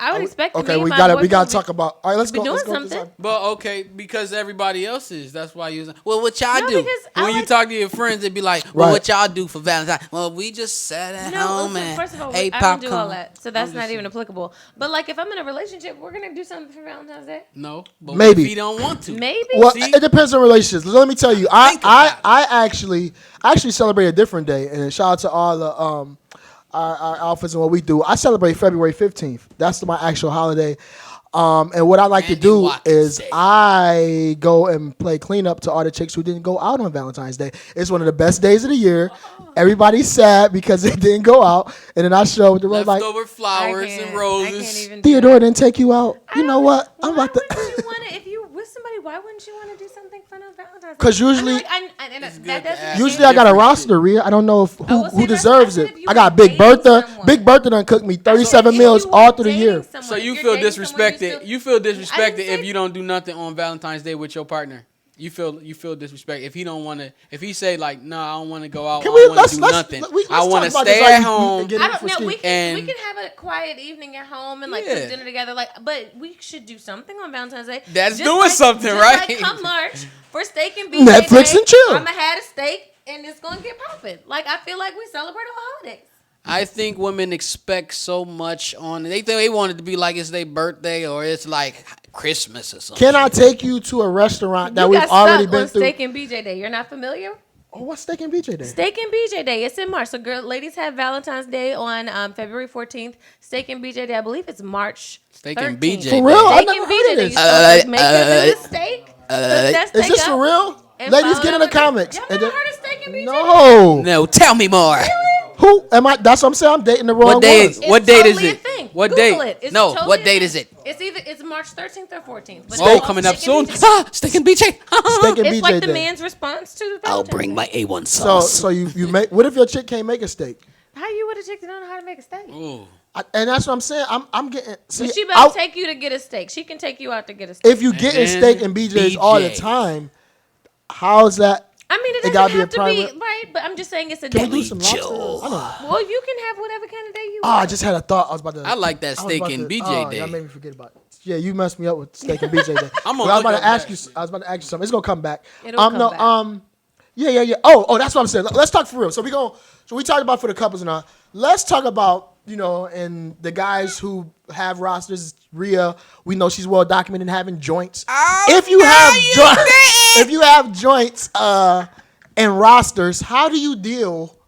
I would expect. Okay, me we and my gotta boyfriend talk about. All right, let's be go. doing Let's go to something. But okay, because everybody else is. That's why you. Well, what y'all No, do? because I When you like- talk to your friends, they be like, "Well, Right. what y'all do for Valentine?" Well, we just sat at No, home listen, and first of all, ate I popcorn. don't do all that, so that's I'm not just even saying. applicable. But like, if I'm in a relationship, we're gonna do something for Valentine's Day. No, but Maybe. if he don't want to, Maybe. Well, See? it depends on relationships. Let me tell you, Think about I actually celebrate a different day, and shout out to all the our outfits and what we do. I celebrate February 15th. That's my actual holiday. And what I like to Randy do Watkins is Day. I go and play cleanup to all the chicks who didn't go out on Valentine's Day. It's one of the best days of the year. Everybody's sad because they didn't go out, and then I show with the rose like leftover flowers and I roses. can't even. do Theodore that. didn't take you out. You know what? I'm Why about to. wouldn't you want to? If you with somebody, why wouldn't you want to do something fun on Valentine's Day? 'Cause usually- It's good that to doesn't. ask. Usually I got a Different roster, Rhea. I don't know if well, see, who that's- deserves I it. said if you I were got Big dating Bertha. someone. Big Bertha done cooked me 37 If meals you all were through the dating year. someone, So if you you're feel dating someone, disrespected. You feel disrespected say- if you don't do nothing on Valentine's Day with your partner. You feel disrespect if he don't want to. If he say like, "No, I don't want to go out. Can I we don't want let's to do let's nothing. let's I want to talk about stay this at like home." and get I in don't for know. Skeam. We And- can have a quiet evening at home and like Yeah. cook dinner together. Like, but we should do something on Valentine's Day. That's Just doing something, just right? Like come March for steak and BJ Netflix Day, and chill. I'ma have a steak and it's gonna get popping. Like I feel like we celebrate all holidays. I think women expect so much on. They think they want it to be like it's their birthday or it's like Christmas or something. Can I take you to a restaurant that You we've got already stuck been on through? Steak and BJ Day. You're not familiar? Oh, what's steak and BJ Day? Steak and BJ Day. It's in March. So, ladies have Valentine's Day on February 14th. Steak and BJ Day. I believe it's March. Steak and 13th. BJ For real? I Steak never and heard BJ of Day. this. You supposed to make your little steak. Cook that Is steak this up, for real? and Ladies, follow get in that the with comments. Y'all And never then- heard of Steak and BJ Day? No. No, tell me more. Who am I? That's what I'm saying. I'm dating the wrong What day? ones. It's What date is totally a it? thing. What Google date? it. It's No, totally what a date thing. is it? It's March 13th or 14th. But Oh, it's coming called up Steak and soon. BJ Day. Steak and BJ. Steak and It's BJ like the Day. man's response to the I'll Valentine's bring Day. my A1 So sauce. you make. What if your chick can't make a steak? How you with a chick that don't know how to make a steak? Ooh. And that's what I'm saying. I'm getting. See, But she better take you to get a steak. She can take you out to get a steak. if you getting then steak and BJ's all the BJ's. time, how's that? I mean, it It doesn't gotta be a have to be private- right, but I'm just saying it's a Can we day. do some lobster? Joe. I don't know. Well, you can have whatever kind of day you Oh, I want. just had a thought. I was about to. I like that was steak about and to- BJ oh, Day. Y'all made me forget about it. Yeah, you messed me up with steak and BJ Day. I'm But gonna I was about look to up ask that. you. I was about to ask you something. It's gonna come back. It'll come no, back. yeah. Oh, that's what I'm saying. Let's talk for real. So we talked about for the couples and all. Let's talk about and the guys who have rosters. Ria, we know she's well documented in having joints. If you have joints and rosters, how do you deal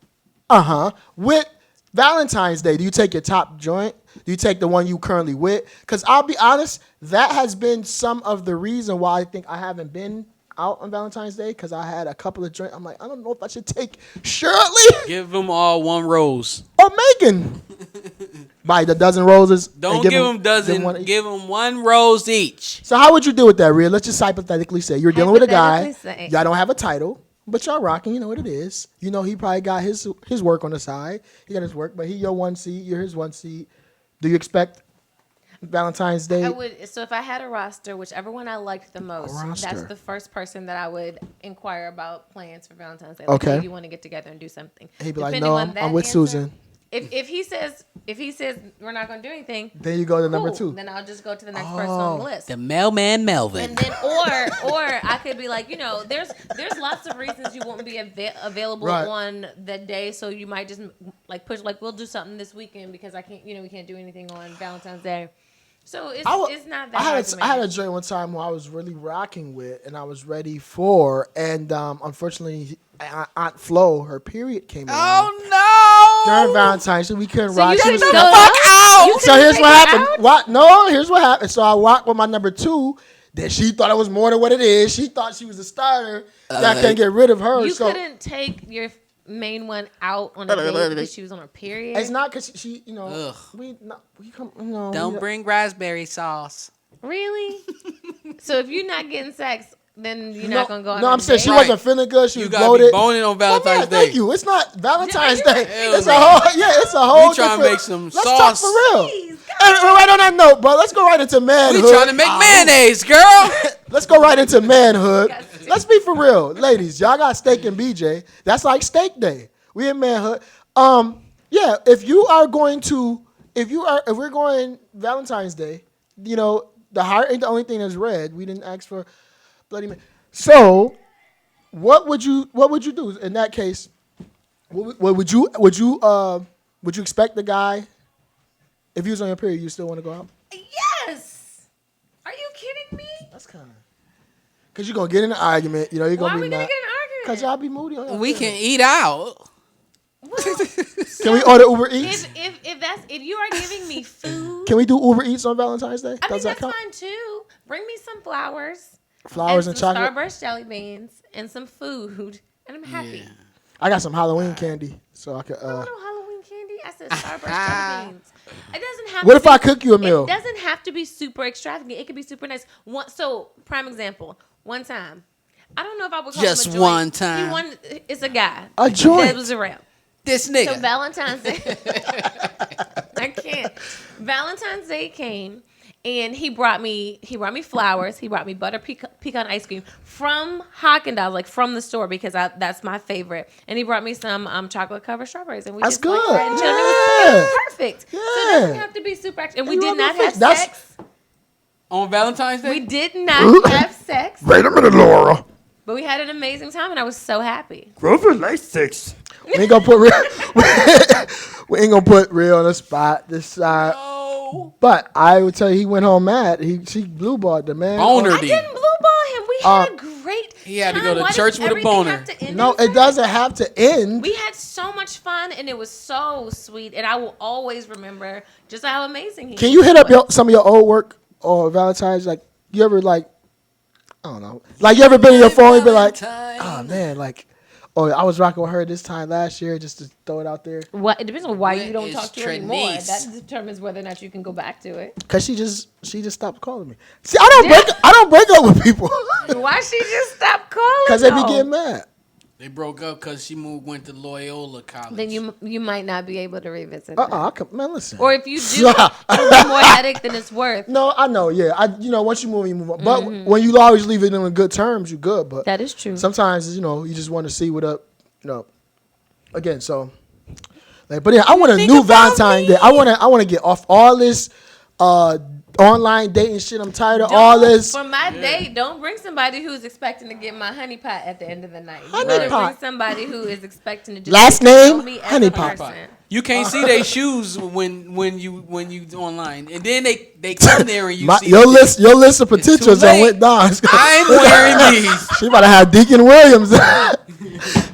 with Valentine's Day? Do you take your top joint? Do you take the one you currently with? Because I'll be honest, that has been some of the reason why I think I haven't been out on Valentine's Day, because I had a couple of joints. I'm like, I don't know if I should take Shirley Give them all one rose. or Megan. Buy the dozen roses. and Don't give them one dozen. each. Give them one rose each. So how would you deal with that, Rhea? Let's just hypothetically say you're dealing with a guy. Hypothetically say. Y'all don't have a title, but y'all rocking. You know what it is. You know he probably got his work on the side. He got his work, but he your one seat. You're his one seat. Do you expect Valentine's Day? I would. So if I had a roster, whichever one I liked the most, that's roster. the first person that I would inquire about plans for Valentine's Day. Like, Okay. hey, do you want to get together and do something? He'd be like, Depending no, on I'm that with answer, Susan. If he says we're not going to do anything, Then you go to number cool. 2. Then I'll just go to the next person on the list. The mailman Melvin. And then, or I could be like, there's lots of reasons you won't be available Right. on that day, so you might just like push, like we'll do something this weekend because I can't, we can't do anything on Valentine's Day. So it's not that hard to I had a manage. joint one time who I was really rocking with, and I was ready for, and unfortunately, Aunt Flo, her period came around during Valentine's, so we couldn't So rock. you She couldn't was go kinda- out? You So couldn't here's take what her happened. out? What? No, here's what happened. So I walked with my number 2. Then she thought it was more than what it is. She thought she was a starter. That I couldn't get rid of her. You so couldn't take your Maine went out on a date because she was on her period? It's not because she, Ugh. we come, Don't bring raspberry sauce. Really? So if you're not getting sex, then you're not gonna go out. No, on I'm a saying date? she wasn't feeling good. She You was gotta bloated. be boning on Valentine's Day. Thank you. It's not Valentine's Yeah, Day. you're It's a whole. Yeah, it's a whole. We trying to different- make some Let's sauce. talk for real. Jeez, And right on that note, bro, let's go right into manhood. We trying to make mayonnaise, girl. Let's go right into manhood. Let's be for real, ladies. Y'all got steak and BJ. That's like steak day. We in manhood. Yeah. If we're going Valentine's Day, the heart ain't the only thing that's red. We didn't ask for bloody man. So, what would you do in that case? Would you expect the guy if he was on your period? You still want to go out? Yes. Are you kidding me? That's kind of because you're gonna get in an argument. You're Why gonna are be we gonna mad get in an argument? because y'all be moody. On your We period. can eat out. Can we order Uber Eats? If you are giving me food, Can we do Uber Eats on Valentine's Day? I mean Does that that's count? fine too. Bring me some flowers, Flowers and some chocolate. Starburst jelly beans, and some food, and I'm happy. Yeah. I got some Halloween candy, so I could. I don't know Halloween candy. I said Starburst jelly beans. It doesn't have. What to if be, I cook you a meal? It doesn't have to be super extravagant. It could be super nice. So prime example. One time, I don't know if I would call Just him a joint. one time. It's a guy. A joint? That was around. This nigga. So Valentine's Day, I can't. Valentine's Day came, and he brought me flowers. He brought me butter pecan ice cream from Haagen-Dazs, like from the store, because that's my favorite. And he brought me some chocolate covered strawberries, and we That's just like good. sat and chilled. It was perfect. So it Yeah. doesn't have to be super extra. And we You did want not me to have fix- that's- sex. On Valentine's Day? We did not have sex, Wait a minute, Laura. but we had an amazing time, and I was so happy. Grover likes sex. We ain't gonna put real. We ain't gonna put real on the spot this time. No. But I would tell you, he went home mad. She blue balled the man. Boner. I didn't blue ball him. We had a great He had to time. go to Why does church with a everything boner. have to end No, in it sex? doesn't have to end. We had so much fun, and it was so sweet, and I will always remember just how amazing he Can you hit was. up some of your old work or Valentine's? Like, you ever I don't know. Like, you ever been in your phone and be like, Valentine. oh man, like, oh, I was rocking with her this time last year, just to throw it out there. What? It depends on why What you don't is talk to her anymore. Trinice? That determines whether or not you can go back to it. Cause she just stopped calling me. See, I don't break up with people. Why she just stopped calling? Cause they be though? getting mad. They broke up because she went to Loyola College. Then you might not be able to revisit. it. Man, listen. Or if you do, it'll be more headache than it's worth. No, I know. Yeah, once you move on. But when you always leave it in good terms, you good. But That is true. sometimes you just want to see what up. Again. So, but yeah, I want a new Valentine Day. I want to get off all this online dating shit. I'm tired of all this. For my date, don't bring somebody who's expecting to get my honey pot at the end of the night. You Honey better pot. bring somebody who is expecting to just Last know name, me as honey a pot. person. You can't see their shoes when you online, and then they come there and you see Your list of potentials that late. went down. I ain't wearing these. She about to have Deacon Williams.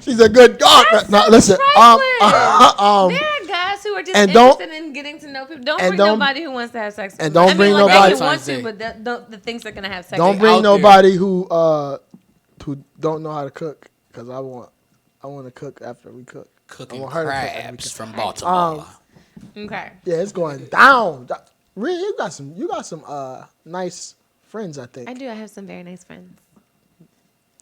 She's a good dog. That's No, so listen. trifling. There are guys who are just and don't- interested in getting to know people. Don't and bring don't- nobody who wants to have sex. and with me. don't I mean, bring like, nobody- They want Valentine's to, but the things they're gonna have sex. Don't with. bring out there. nobody who don't know how to cook, because I want to cook after we cook. I Cooking want her to cook after we crabs cook. from Baltimore. Okay. Yeah, it's going down. Really, you got some nice friends, I think. I do. I have some very nice friends.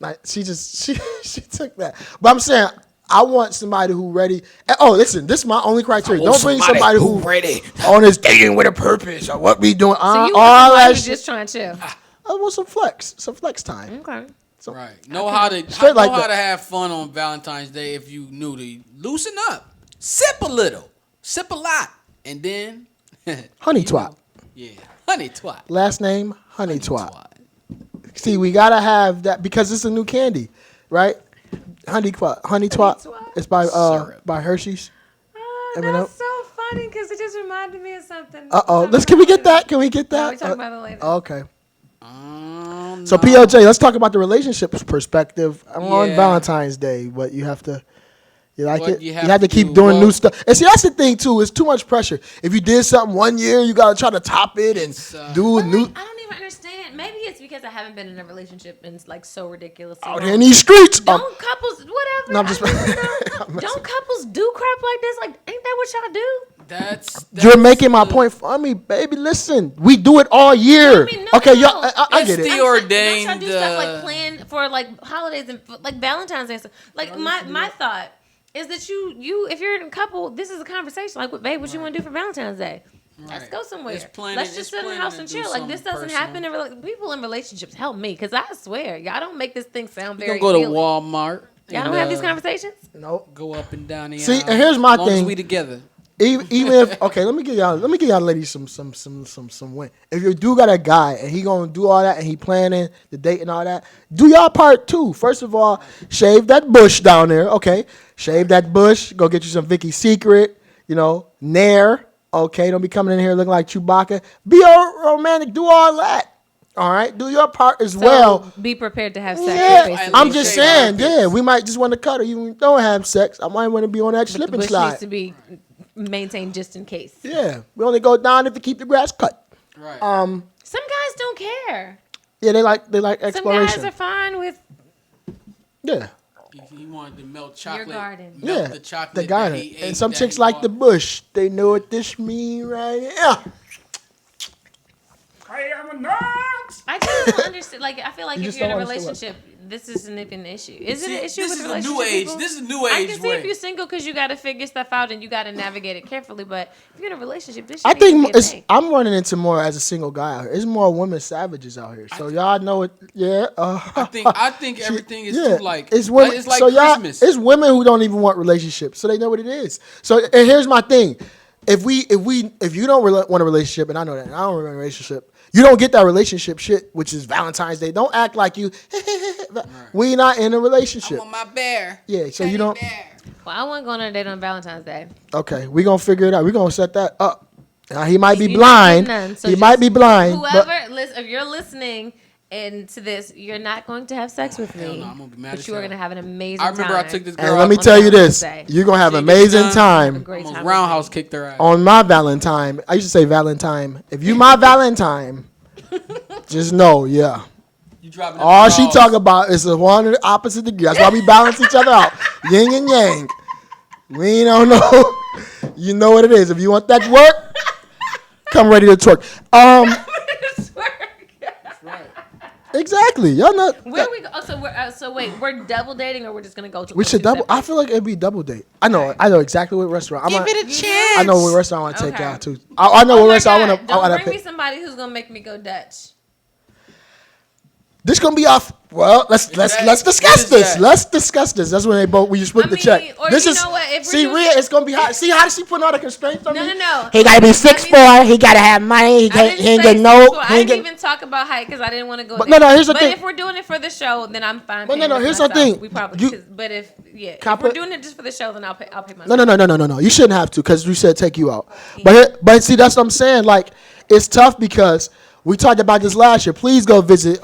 Like, she took that. But I'm saying, I want somebody who ready. Oh, listen, this is my only criteria. Don't bring somebody who ready. on this dating with a purpose or what we doing. So you all want somebody that who's shit. just trying to chill. I want some flex time. Okay. So, Right. Know how to Straight like know how that. to have fun on Valentine's Day if you knew to loosen up, sip a little, sip a lot, and then Honey you twat. know. Yeah, honey twat. Last name, Honey Twat. See, we gotta have that because it's a new candy, right? Honey Twat. Twat? It's by Syrup. by Hershey's. Oh, Let me that's know. so funny because it just reminded me of something. Can we get that? Can we get No, that? we talk about it later. Okay. So So PLJ, let's talk about the relationship perspective on Yeah. Valentine's Day. But you have to, you like What it. you You have have to to keep do, doing well- new stuff. And see, that's the thing too. It's too much pressure. If you did something one year, you gotta try to top it and It's, do But, new. like, I don't even understand. maybe it's because I haven't been in a relationship and it's like so ridiculous. Out in these streets. Don't couples, whatever. No, I'm just. Don't couples do crap like this? Like, ain't that what y'all do? That's You're making my point for me, baby. Listen, we do it all year. Okay, yo, I get it. The ordained. Don't y'all do stuff like plan for like holidays and like Valentine's Day and stuff? Like my thought is that you if you're in a couple, this is a conversation. Like, babe, what you want to do for Valentine's Day? Let's go somewhere. Let's just sit in the house and chill. Like, this doesn't happen in people in relationships. Help me, because I swear, y'all don't make this thing sound very. You gonna go to Walmart? Y'all don't have these conversations. Nope. Go up and down the aisle. See, and here's my thing. As long as we together. Even if let me give y'all ladies some win. If your dude got a guy and he gonna do all that and he planning the date and all that, do y'all part too. First of all, shave that bush down there. Okay, shave that bush. Go get you some Vicky's Secret. Nair. Okay, don't be coming in here looking like Chewbacca. Be romantic. Do all that. All right, do your part as well. Be prepared to have sex. Yeah, I'm just saying. Yeah, we might just want to cuddle. You don't have sex. I might want to be on that slip and slide. Needs to be maintained just in case. Yeah, we only go down if you keep the grass cut. Right. Some guys don't care. Yeah, they like exploration. Some guys are fine with. Yeah. He wanted to melt chocolate. Your garden. Melt the chocolate. The garden. That he ate, and some that chicks he like bought. the bush. They know what this mean right here. I am a nut. I just don't understand. Like, I feel like You if just you're in a don't understand relationship, this isn't even an issue. Is it an issue This with is a a relationship? new age. people? This is a new age I can see way. if you're single because you got to figure stuff out and you got to navigate it carefully. But if you're in a relationship, this I shouldn't even think be a thing. I'm running into more as a single guy out here. It's more women savages out here. So y'all know it. Yeah. I think everything is too like it's women. It's like so Christmas. It's women who don't even want relationships, so they know what it is. So and here's my thing: if you don't want a relationship, and I know that, and I don't want a relationship. You don't get that relationship shit, which is Valentine's Day. Don't act like you. We not in a relationship. I want my bear. Yeah, so you don't. Bear. Well, I wasn't going on a date on Valentine's Day. Okay, we gonna figure it out. We gonna set that up. Now, he might be You're not blind. getting none, so He just might be blind. Whoever, if you're listening and to this, you're not going to have sex with me. Hell no, I'm gonna be mad but as you are hell. going to have an amazing I remember time. I took this And girl. let me out tell you on this: Valentine's Day. you're gonna have She an gets amazing done. time Great Almost time. roundhouse kicked her ass. on my Valentine. I used to say Valentine. If you my Valentine, just know, yeah. You dropping All them she draws. talk about is the one and the opposite degree. That's why we balance each other out, yin and yang. We don't know. You know what it is. If you want that to work, come ready to twerk. Right. Exactly. Y'all not. Where we go? Oh, so wait, we're double dating, or we're just gonna go to? We should double. I feel like it'd be double date. I know exactly what restaurant. Give it a chance. I know what restaurant I want to take Okay. y'all to. I know what restaurant I want Don't to bring me pick. somebody who's gonna make me go Dutch. This gonna be off. Well, let's discuss is this. that? Let's discuss this. That's when when you split the check. or This you is know what, if we're see, doing- Ria, it's gonna be hot. See how does she put all the constraints on me? No. He gotta be 6'4". He gotta have money. He ain't getting no. I didn't even talk about height because I didn't want to go. But there. no, here's the but thing. if we're doing it for the show, then I'm fine. But no, paying here's for the thing. We probably. You- But if if Copper- we're doing it just for the show, then I'll pay myself. No. You shouldn't have to because you said take you out. But see, that's what I'm saying. Like, it's tough because we talked about this last year. Please go visit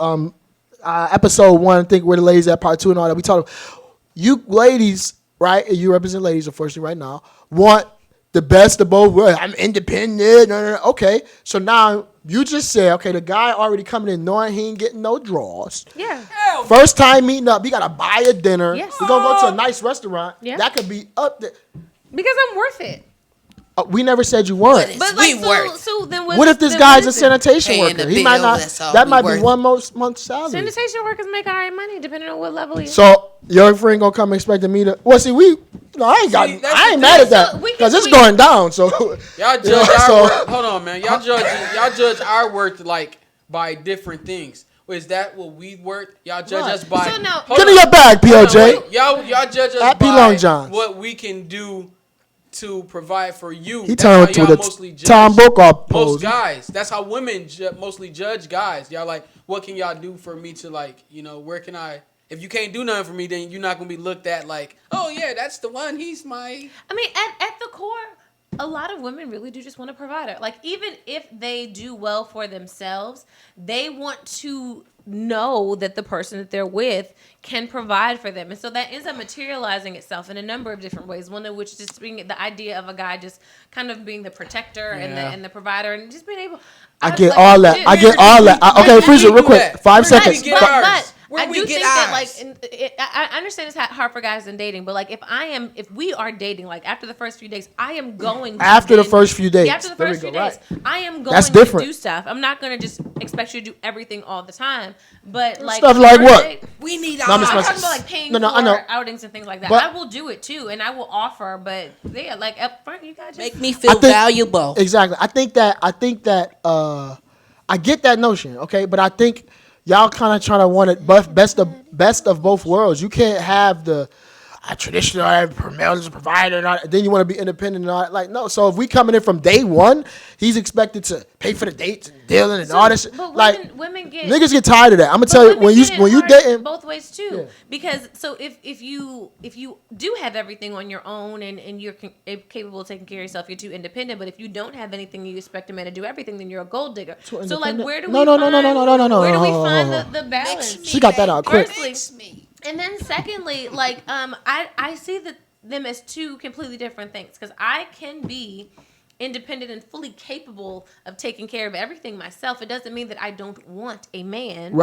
episode 1. I think where the ladies at part 2 and all that. We talked. You ladies, right? And you represent ladies, unfortunately, right now. Want the best of both worlds. I'm independent. No. Okay, so now you just say, okay, the guy already coming in knowing he ain't getting no draws. Yeah. First time meeting up, you gotta buy a dinner. Yes. We're gonna go to a nice restaurant. Yeah. That could be up there. Because I'm worth it. We never said you weren't. But We like, worth. so then What if this then guy's what a is it? sanitation Paying worker? the He might bill, not. that's all That we might be worth. one month's salary. Sanitation workers make alright money depending on what level you. So your friend gonna come expecting me to? Well, see, I ain't got. See, that's I ain't the mad at thing. that So we because can- it's we- going down. So Y'all judge You know, our so- worth. Hold on, man. Y'all judge our worth like by different things. Is that what we worth? Y'all judge Right. us by. So no- Hold give me on. your bag, Hold on, POJ. wait. Y'all judge us At P. by Long John's. what we can do to provide for you. He That's turned how into y'all the mostly judge Tom Brokaw most pose. guys. That's how women mostly judge guys. Y'all like, what can y'all do for me to like, where can I? If you can't do nothing for me, then you're not gonna be looked at like, oh yeah, that's the one. He's my. I mean, at the core, a lot of women really do just want a provider. Like, even if they do well for themselves, they want to know that the person that they're with can provide for them. And so that ends up materializing itself in a number of different ways. One of which just being the idea of a guy just kind of being the protector and the provider and just being able. I get all that. Okay, Freezer, real quick. 5 seconds. But I do think that, like, I understand it's hard for guys in dating, but like, if we are dating, like after the first few days, I am going to after the first few days. After the first few days, I am going That's to different. do stuff. I'm not going to just expect you to do everything all the time, but like stuff like what? We need. I'm talking about like paying for outings and things like that. But I will do it too, and I will offer. But yeah, like up front, you guys make me feel valuable. Exactly. I think that I get that notion. Okay, but I think y'all kind of trying to want it best of both worlds. You can't have the traditional male is a provider, and then you want to be independent and all that. Like, no. So if we coming in from day one, he's expected to pay for the dates and dealing and all this. But like, women get niggas get tired of that. I'm gonna tell you when you dating both ways too. Yeah. Because so if you do have everything on your own and you're capable of taking care of yourself, you're too independent. But if you don't have anything, you expect a man to do everything, then you're a gold digger. So like, where do we find the balance? She got that out quick. And then secondly, like, I see them as two completely different things, because I can be independent and fully capable of taking care of everything myself. It doesn't mean that I don't want a man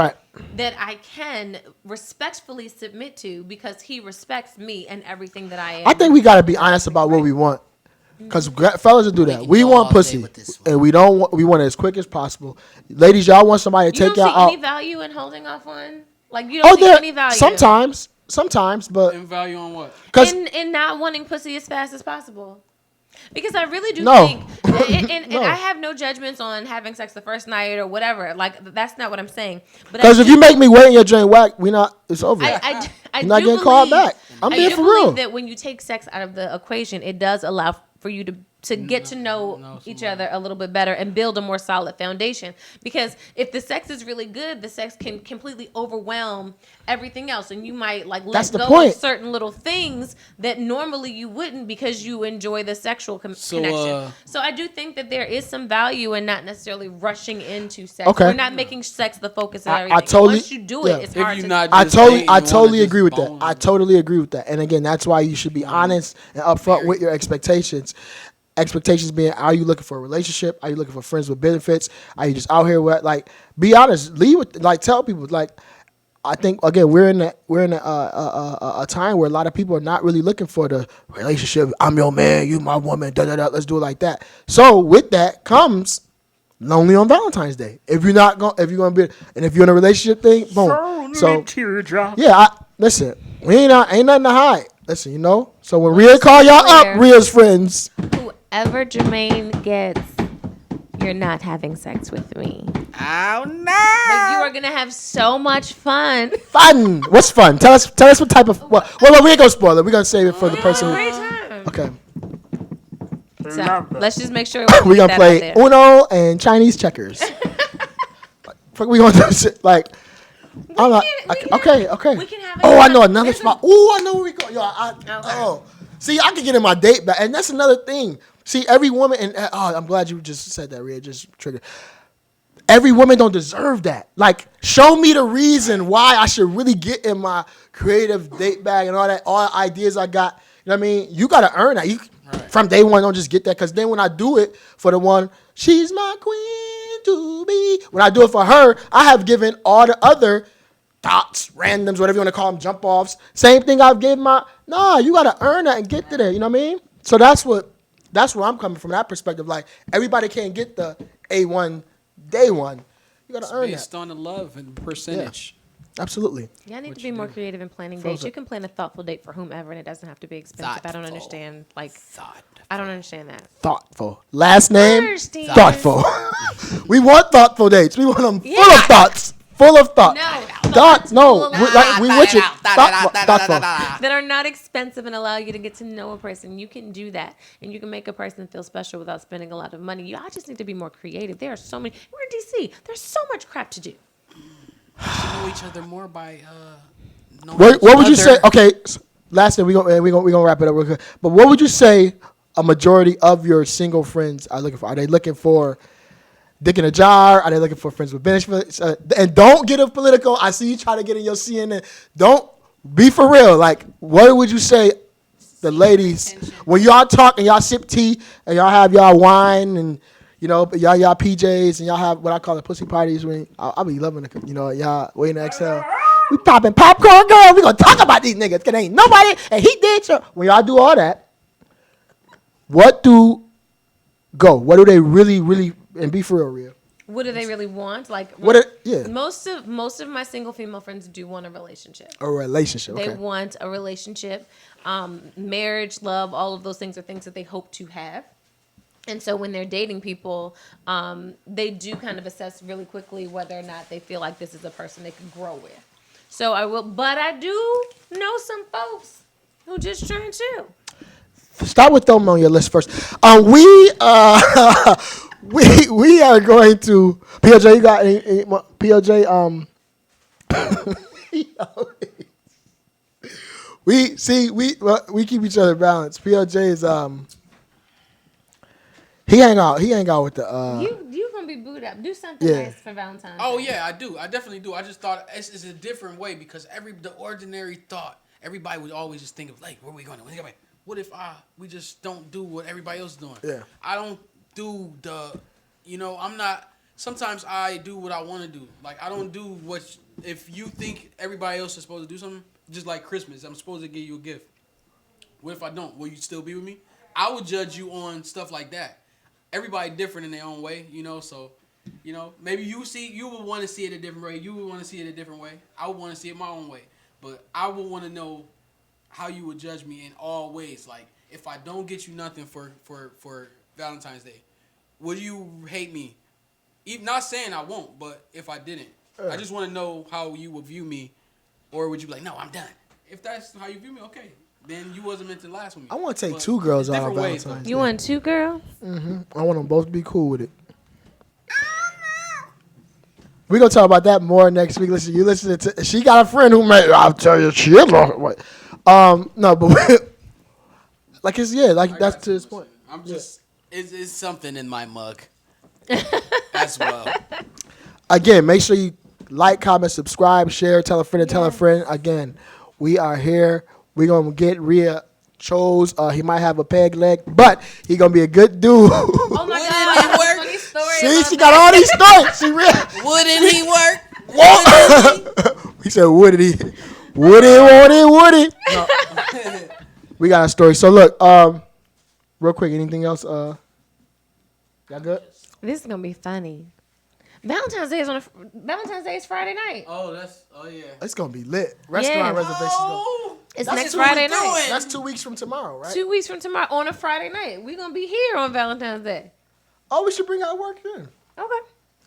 that I can respectfully submit to, because he respects me and everything that I am. I think we got to be honest about what we want, because fellas will do that. We want pussy, and we want it as quick as possible. Ladies, y'all want somebody to take y'all out. You don't see any value in holding off one? Like, you don't see any value? Sometimes, but in value on what? In not wanting pussy as fast as possible. Because I really do think, and I have no judgments on having sex the first night or whatever. Like, that's not what I'm saying. Because if you make me wait and your drain whack, it's over. I You're not getting called back. I'm being for real. I believe that when you take sex out of the equation, it does allow for you to get to know each other a little bit better and build a more solid foundation. Because if the sex is really good, the sex can completely overwhelm everything else, and you might let go of certain little things that normally you wouldn't, because you enjoy the sexual connection. So I do think that there is some value in not necessarily rushing into sex. Okay. We're not making sex the focus of everything. Once you do it, it's hard to. I totally agree with that. I totally agree with that. And again, that's why you should be honest and upfront with your expectations. Expectations being, are you looking for a relationship? Are you looking for friends with benefits? Are you just out here with, like, be honest, leave with, like, tell people, like, I think again we're in a time where a lot of people are not really looking for the relationship. I'm your man, you my woman. Let's do it like that. So with that comes lonely on Valentine's Day. If you're in a relationship thing, boom. So yeah, listen, we ain't nothing to hide. Listen, So when Ria call y'all up, Ria's friends. Whoever Jermaine gets, you're not having sex with me. Oh no! But you are gonna have so much fun. Fun? What's fun? Tell us what type of. Well, we ain't gonna spoil it. We're gonna save it for the person. Great time. Okay. So let's just make sure we're gonna play Uno and Chinese checkers. We gonna do shit like. I'm like, okay. We can have I know another spot. I know where we go. Yo, see, I can get in my date back, and that's another thing. See, every woman, and I'm glad you just said that, Ria. Just triggered. Every woman don't deserve that. Like, show me the reason why I should really get in my creative date bag and all that, all the ideas I got. You know what I mean? You got to earn that. From day one, don't just get that. Because then when I do it for the one, she's my queen to be. When I do it for her, I have given all the other thoughts, randoms, whatever you want to call them, jump offs. Same thing I've given you got to earn that and get to there. You know what I mean? So that's where I'm coming from, that perspective. Like, everybody can't get the A1 day one. You got to earn that. Based on the love and percentage. Yeah, absolutely. Y'all need to be more creative in planning dates. You can plan a thoughtful date for whomever, and it doesn't have to be expensive. I don't understand. I don't understand that. Thoughtful. Last name? Thoughtful. We want thoughtful dates. We want them full of thoughts. Full of thought. Thoughts. No. We with it. Thoughtful. That are not expensive and allow you to get to know a person. You can do that. And you can make a person feel special without spending a lot of money. Y'all just need to be more creative. There are so many. We're in DC. There's so much crap to do. We should know each other more by what would you say? Okay. Last thing, we're gonna wrap it up real quick. But what would you say a majority of your single friends are looking for? Are they looking for dick in a jar? Are they looking for friends with benefits? And don't get political. I see you try to get in your CNN. Don't be for real. Like, what would you say, the ladies, when y'all talk and y'all sip tea and y'all have y'all wine and y'all PJs and y'all have what I call the pussy parties? When I'll be loving it. Y'all waiting to exhale. We popping popcorn, girl. We gonna talk about these niggas. Cause ain't nobody and he did so. When y'all do all that, what do they really, really, and be for real, Ria? What do they really want? Like, most of my single female friends do want a relationship. A relationship. Okay. They want a relationship, marriage, love. All of those things are things that they hope to have. And so when they're dating people, they do kind of assess really quickly whether or not they feel like this is a person they can grow with. So I do know some folks who just try and chill. Start with them on your list first. We are going to PLJ. You got any PLJ? We keep each other balanced. PLJ is he hang out with the You gonna be booed up. Do something nice for Valentine's. Oh Day. yeah, I do. I definitely do. I just thought it's a different way because the ordinary thought, everybody would always just think of like, where are we going? What if we just don't do what everybody else is doing? Yeah. I don't do I'm not. Sometimes I do what I want to do. Like I don't do if you think everybody else is supposed to do something, just like Christmas, I'm supposed to give you a gift. What if I don't? Will you still be with me? I would judge you on stuff like that. Everybody different in their own way, so, maybe you would want to see it a different way. You would want to see it a different way. I would want to see it my own way. But I would want to know how you would judge me in all ways. Like, if I don't get you nothing for Valentine's Day, would you hate me? Even not saying I won't, but if I didn't. I just want to know how you would view me. Or would you be like, no, I'm done. If that's how you view me, okay. Then you wasn't meant to last with me. I want to take 2 girls out on Valentine's Day. You want 2 girls? Mm-hmm. I want them both to be cool with it. We're going to talk about that more next week. Listen, she got a friend who I'll tell you, she is no, but that's to this point. I'm just, it's something in my mug as well. Again, make sure you like, comment, subscribe, share, tell a friend and tell a friend. Again, we are here. We're going to get Ria chose. He might have a peg leg, but he going to be a good dude. Oh, my God. Funny story. See, she got all these stories. She real. Wouldn't he work? He said, would he? Would he? No. We got a story. So, look, real quick, anything else? Y'all good? This is going to be funny. Valentine's Day is Friday night. Oh, yeah. It's going to be lit. Restaurant reservations. It's next Friday night. That's 2 weeks from tomorrow, right? 2 weeks from tomorrow on a Friday night. We're going to be here on Valentine's Day. Oh, we should bring our work in. Okay.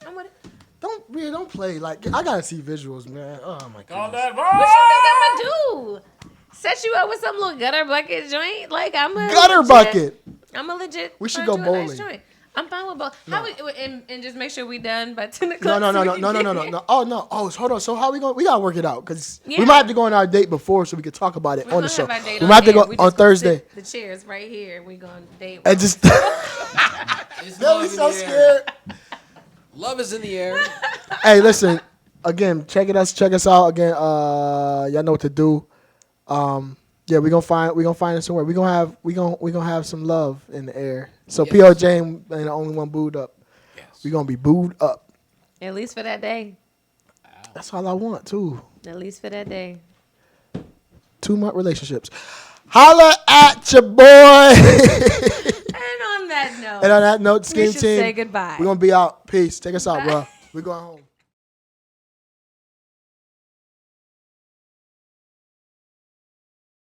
I'm with it. Don't play. Like, I got to see visuals, man. Oh, my God. What you think I'm going to do? Set you up with some little gutter bucket joint? Like, bucket. I'm a legit. We should go bowling. Nice joint. I'm fine with both. No. And just make sure we done by 10 o'clock. No. Oh, no. Oh, hold on. So how we going? We gotta work it out because we might have to go on our date before so we can talk about it on the show. We might have to go on Thursday. The chairs right here. We gonna date. And just. They'll be so scared. Love is in the air. Hey, listen. Again, check us out. Again, y'all know what to do. Yeah, we gonna find it somewhere. We gonna have some love in the air. So yes. PLJ ain't the only one booed up. Yes. We gonna be booed up. At least for that day. That's all I want too. At least for that day. 2-month relationships. Holla at your boy. And on that note, Skeam we should team. say goodbye. We're gonna be out. Peace. Take us out, bro. We're going home.